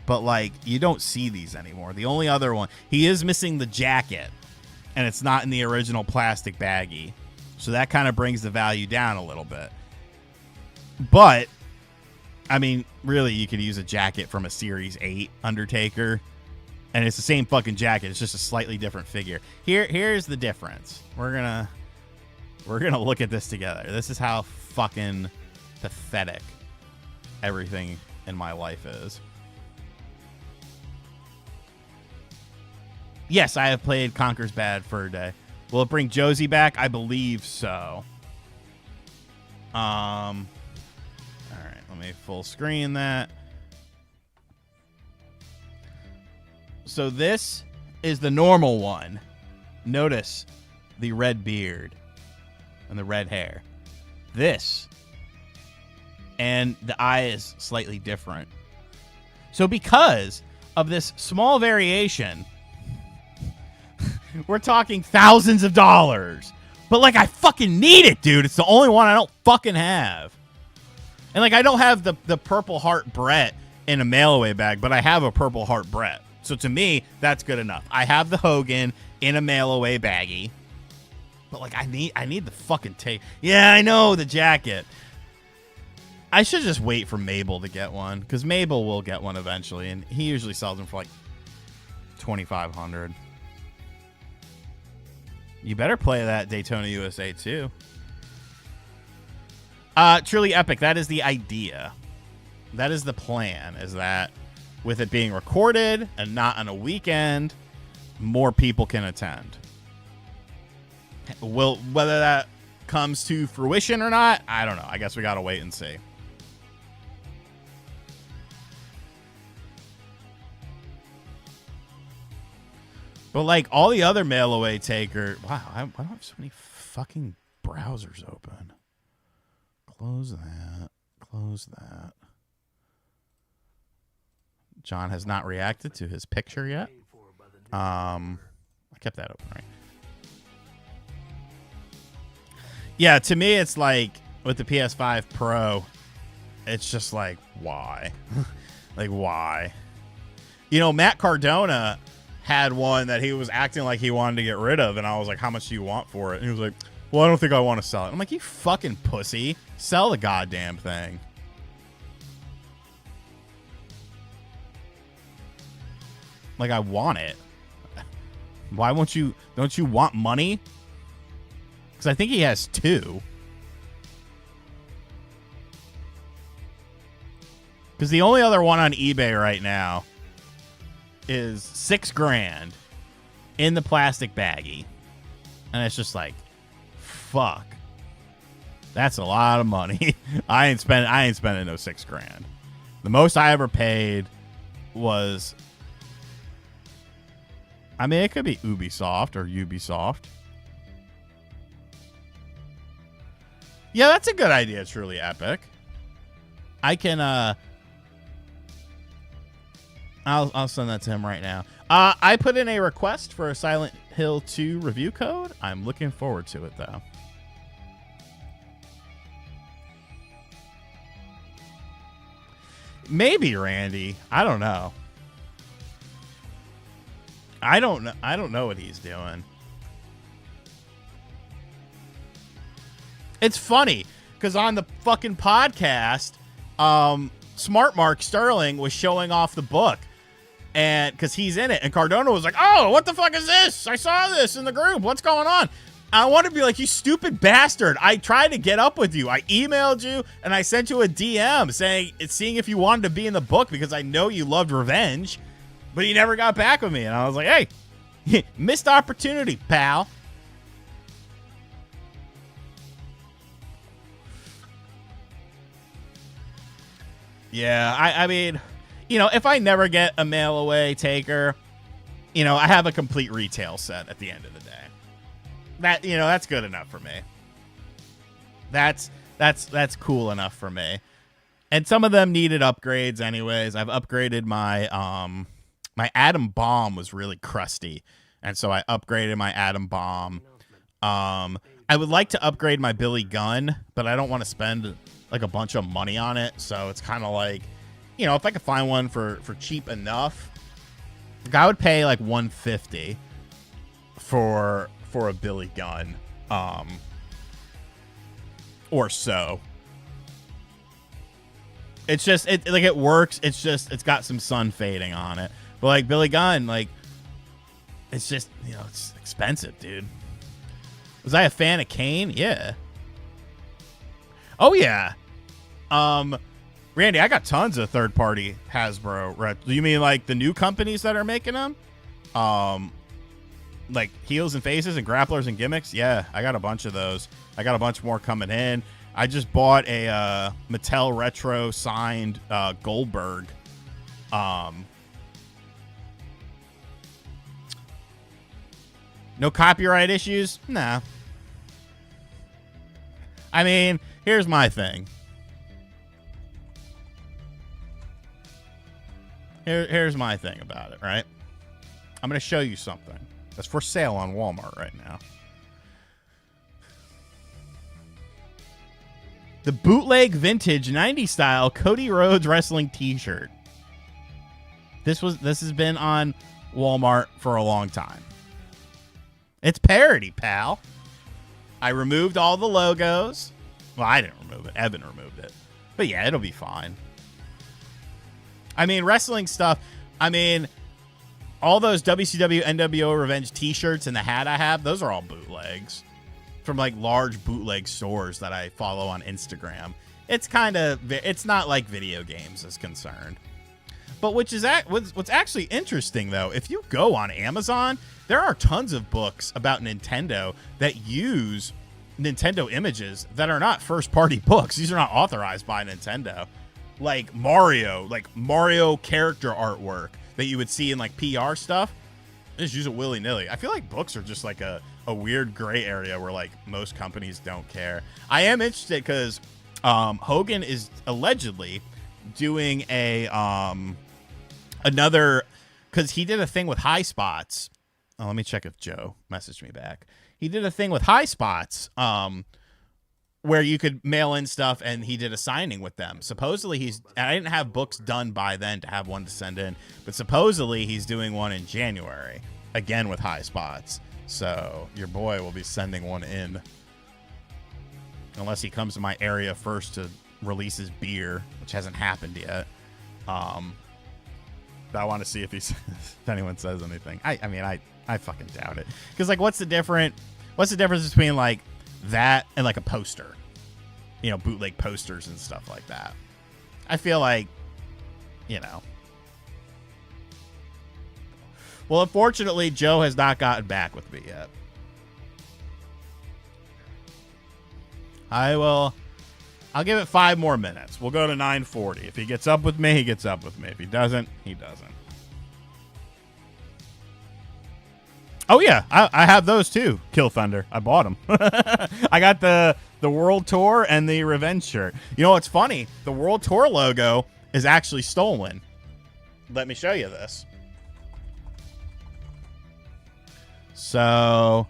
but like, you don't see these anymore. The only other one, he is missing the jacket, and it's not in the original plastic baggie, so that kind of brings the value down a little bit. But I mean, really, you could use a jacket from a Series 8 Undertaker, and it's the same fucking jacket. It's just a slightly different figure. Here's the difference. We're gonna look at this together. This is how fucking pathetic everything in my life is. Yes, I have played Conker's Bad Fur Day. Will it bring Josie back? I believe so. All right, let me full screen that. So this is the normal one. Notice the red beard and the red hair. This, and the eye is slightly different. So because of this small variation, we're talking thousands of dollars. But like, I fucking need it, dude. It's the only one I don't fucking have. And like, I don't have the Purple Heart Brett in a mail away bag, but I have a Purple Heart Brett. So to me, that's good enough. I have the Hogan in a mail away baggie. But like, I need the fucking tape. Yeah, I know, the jacket. I should just wait for Mabel to get one, because Mabel will get one eventually, and he usually sells them for like $2,500. You better play that Daytona USA too. Truly epic. That is the idea. That is the plan, is that with it being recorded and not on a weekend, more people can attend. Whether that comes to fruition or not, I don't know. I guess we got to wait and see. But like all the other mail away taker, wow, I don't have so many fucking browsers open. Close that. Close that. John has not reacted to his picture yet. I kept that open, right? Yeah, to me, it's like with the PS5 Pro, it's just like, why? Like, why? You know, Matt Cardona had one that he was acting like he wanted to get rid of, and I was like, how much do you want for it? And he was like, well, I don't think I want to sell it. I'm like, you fucking pussy. Sell the goddamn thing. Like, I want it. Why won't you? Don't you want money? Because I think he has 2. Because the only other one on eBay right now is $6,000 in the plastic baggie. And it's just like, fuck. That's a lot of money. I ain't spending no $6,000. The most I ever paid was, I mean, it could be Ubisoft or Ubisoft. Yeah, that's a good idea. Truly epic. I can I'll send that to him right now. I put in a request for a Silent Hill 2 review code. I'm looking forward to it though. Maybe Randy. I don't know. I don't know what he's doing. It's funny because on the fucking podcast, Smart Mark Sterling was showing off the book, and because he's in it, and Cardona was like, "Oh, what the fuck is this? I saw this in the group. What's going on?" I want to be like, "You stupid bastard! I tried to get up with you. I emailed you and I sent you a DM seeing if you wanted to be in the book because I know you loved revenge, but you never got back with me." And I was like, "Hey, missed opportunity, pal." Yeah, I mean, if I never get a mail away taker, I have a complete retail set at the end of the day. That's good enough for me. That's cool enough for me. And some of them needed upgrades anyways. I've upgraded my Atom Bomb was really crusty, and so I upgraded my Atom Bomb. I would like to upgrade my Billy Gun, but I don't want to spend like a bunch of money on it. So it's kind of like, if I could find one for cheap enough, like I would pay like $150 for a Billy Gun, or so. It's just it works. It's just it's got some sun fading on it, but like Billy Gunn, like it's just it's expensive, dude. Was I a fan of Kane? Yeah. Oh yeah. Randy, I got tons of third-party Hasbro. You mean like the new companies that are making them? Like Heels and Faces and Grapplers and Gimmicks? Yeah, I got a bunch of those. I got a bunch more coming in. I just bought a Mattel Retro signed Goldberg. No copyright issues? Nah. I mean, here's my thing. Here's my thing about it, right? I'm going to show you something that's for sale on Walmart right now. The bootleg vintage 90s style Cody Rhodes wrestling t-shirt. This has been on Walmart for a long time. It's parody, pal. I removed all the logos. Well, I didn't remove it. Evan removed it. But yeah, it'll be fine. I mean, wrestling stuff. I mean, all those WCW NWO Revenge t-shirts and the hat I have, those are all bootlegs from like large bootleg stores that I follow on Instagram. It's not like video games is concerned. But what's actually interesting though, if you go on Amazon, there are tons of books about Nintendo that use Nintendo images that are not first-party books. These are not authorized by Nintendo. Like Mario character artwork that you would see in like PR stuff. They just use it willy-nilly. I feel like books are just like a weird gray area where like most companies don't care. I am interested because Hogan is allegedly doing another, because he did a thing with High Spots. Oh, let me check if Joe messaged me back. He did a thing with High Spots where you could mail in stuff, and he did a signing with them. Supposedly I didn't have books done by then to have one to send in, but supposedly he's doing one in January, again with High Spots. So your boy will be sending one in. Unless he comes to my area first to release his beer, which hasn't happened yet. But I want to see if anyone says anything. I fucking doubt it. Because like, what's the difference between like that and like a poster? Bootleg posters and stuff like that. I feel like, Well, unfortunately, Joe has not gotten back with me yet. I'll give it 5 more minutes. We'll go to 9:40. If he gets up with me, he gets up with me. If he doesn't, he doesn't. Oh, yeah. I have those, too. Kill Thunder. I bought them. I got the World Tour and the Revenge shirt. You know what's funny? The World Tour logo is actually stolen. Let me show you this. So,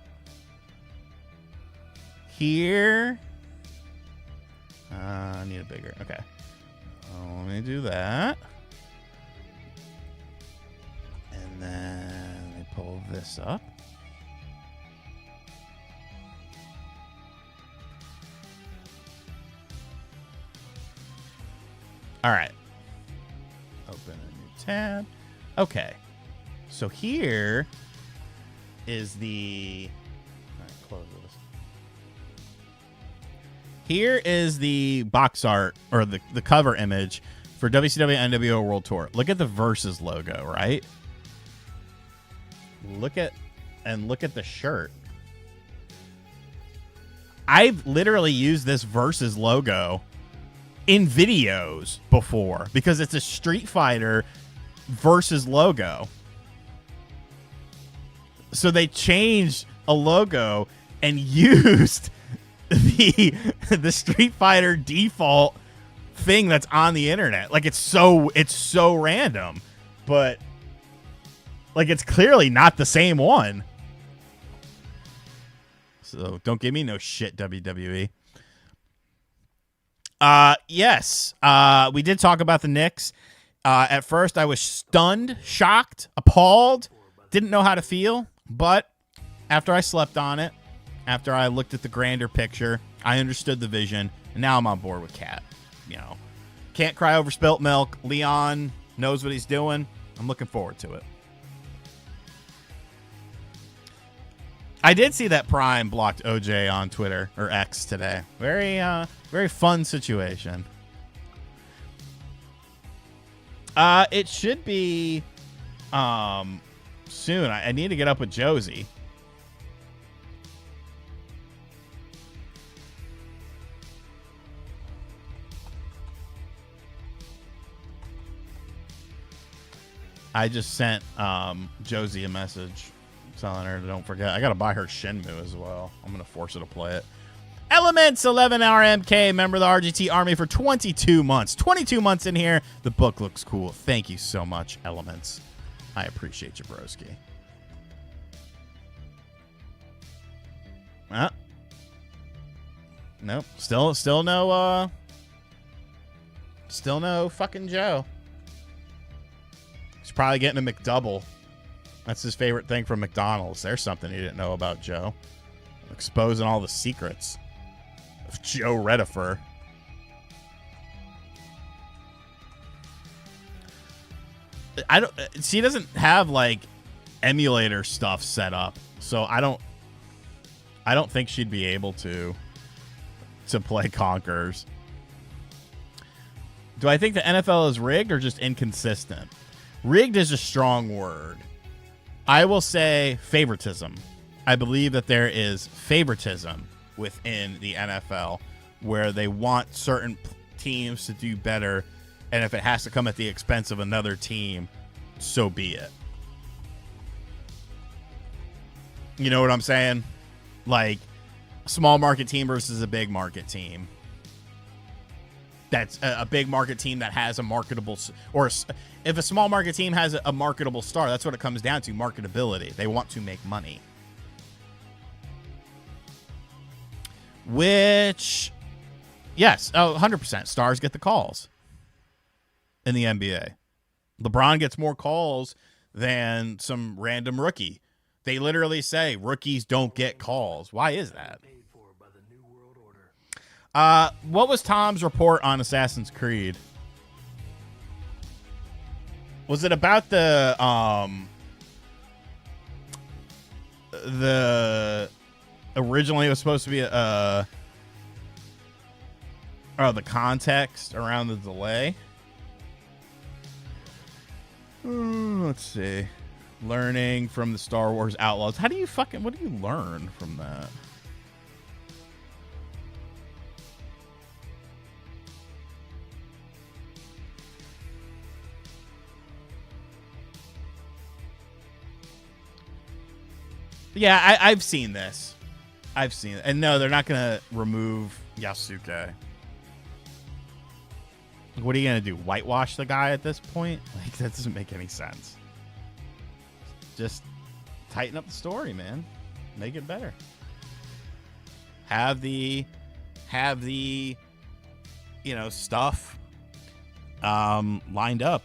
here... I need a bigger. Okay. Let me do that. And then let me pull this up. All right. tab. Okay. So here is the... All right, close this. Here is the box art, or the cover image for WCW NWO World Tour. Look at the Versus logo, right? Look at the shirt. I've literally used this Versus logo in videos before because it's a Street Fighter Versus logo. So they changed a logo and used the Street Fighter default thing that's on the internet. Like it's so random, but like it's clearly not the same one. So don't give me no shit, WWE. Yes. We did talk about the Knicks. At first I was stunned, shocked, appalled, didn't know how to feel, but after I slept on it, after I looked at the grander picture, I understood the vision, and now I'm on board with Cat. You know, can't cry over spilt milk. Leon knows what he's doing. I'm looking forward to it. I did see that Prime blocked OJ on Twitter, or X, today. Very fun situation. It should be soon. I need to get up with Josie. I just sent Josie a message telling her to don't forget. I got to buy her Shenmue as well. I'm going to force her to play it. Elements 11RMK, member of the RGT Army for 22 months. 22 months in here. The book looks cool. Thank you so much, Elements. I appreciate you, broski. Nope. Still no fucking Joe. He's probably getting a McDouble. That's his favorite thing from McDonald's. There's something he didn't know about Joe. Exposing all the secrets of Joe Redifer. She doesn't have like emulator stuff set up, so I don't think she'd be able to play Conquerors. Do I think the NFL is rigged or just inconsistent? Rigged is a strong word. I will say favoritism. I believe that there is favoritism within the NFL where they want certain teams to do better, and if it has to come at the expense of another team, so be it. You know what I'm saying? Like a small market team versus a big market team. That's a big market team that has a marketable, or if a small market team has a marketable star, that's what it comes down to, marketability. They want to make money. Which, yes, 100%. Stars get the calls in the NBA. LeBron gets more calls than some random rookie. They literally say rookies don't get calls. Why is that? What was Tom's report on Assassin's Creed? Was it about the originally it was supposed to be the context around the delay? Let's see. Learning from the Star Wars Outlaws. What do you learn from that? Yeah, I've seen this. I've seen it. And no, they're not going to remove Yasuke. What are you going to do? Whitewash the guy at this point? Like, that doesn't make any sense. Just tighten up the story, man. Make it better. Have the stuff lined up.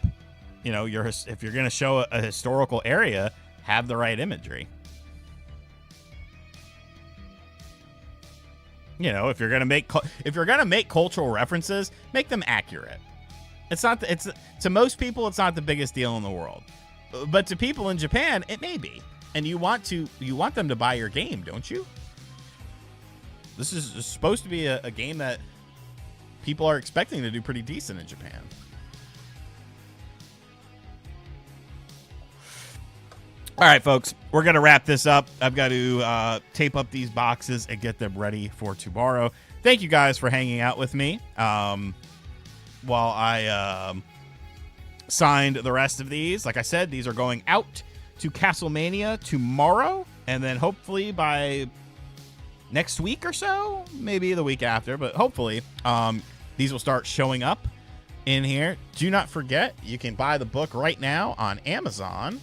You know, if you're going to show a historical area, have the right imagery. You know, if you're gonna make cultural references, make them accurate. It's not. It's to most people, it's not the biggest deal in the world, but to people in Japan, it may be. And you want them to buy your game, don't you? This is supposed to be a game that people are expecting to do pretty decent in Japan. All right, folks, we're going to wrap this up. I've got to tape up these boxes and get them ready for tomorrow. Thank you guys for hanging out with me while I signed the rest of these. Like I said, these are going out to Castlemania tomorrow, and then hopefully by next week or so, maybe the week after, but hopefully these will start showing up in here. Do not forget, you can buy the book right now on Amazon.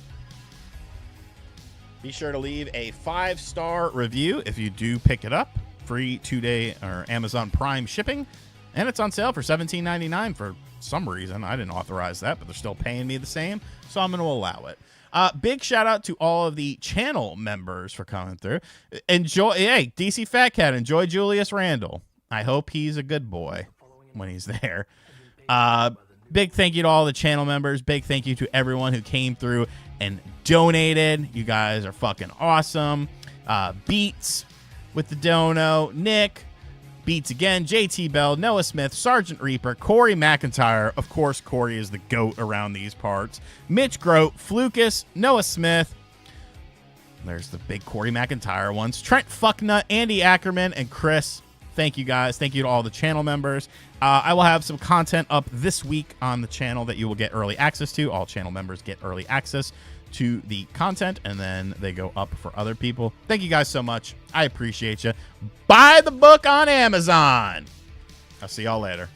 Be sure to leave a 5-star review if you do pick it up. Free 2-day or Amazon Prime shipping. And it's on sale for $17.99 for some reason. I didn't authorize that, but they're still paying me the same, so I'm going to allow it. Big shout out to all of the channel members for coming through. Enjoy, hey, DC Fat Cat, enjoy Julius Randle. I hope he's a good boy when he's there. Big thank you to all the channel members. Big thank you to everyone who came through and donated. You guys are fucking awesome. Beats with the dono. Nick. Beats again. JT Bell. Noah Smith. Sergeant Reaper. Corey McIntyre. Of course, Corey is the GOAT around these parts. Mitch Grote. Flukus. Noah Smith. There's the big Corey McIntyre ones. Trent Fucknut. Andy Ackerman. And Chris. Thank you guys. Thank you to all the channel members. I will have some content up this week on the channel that you will get early access to. All channel members get early access to the content, and then they go up for other people. Thank you guys so much. I appreciate you. Buy the book on Amazon. I'll see y'all later.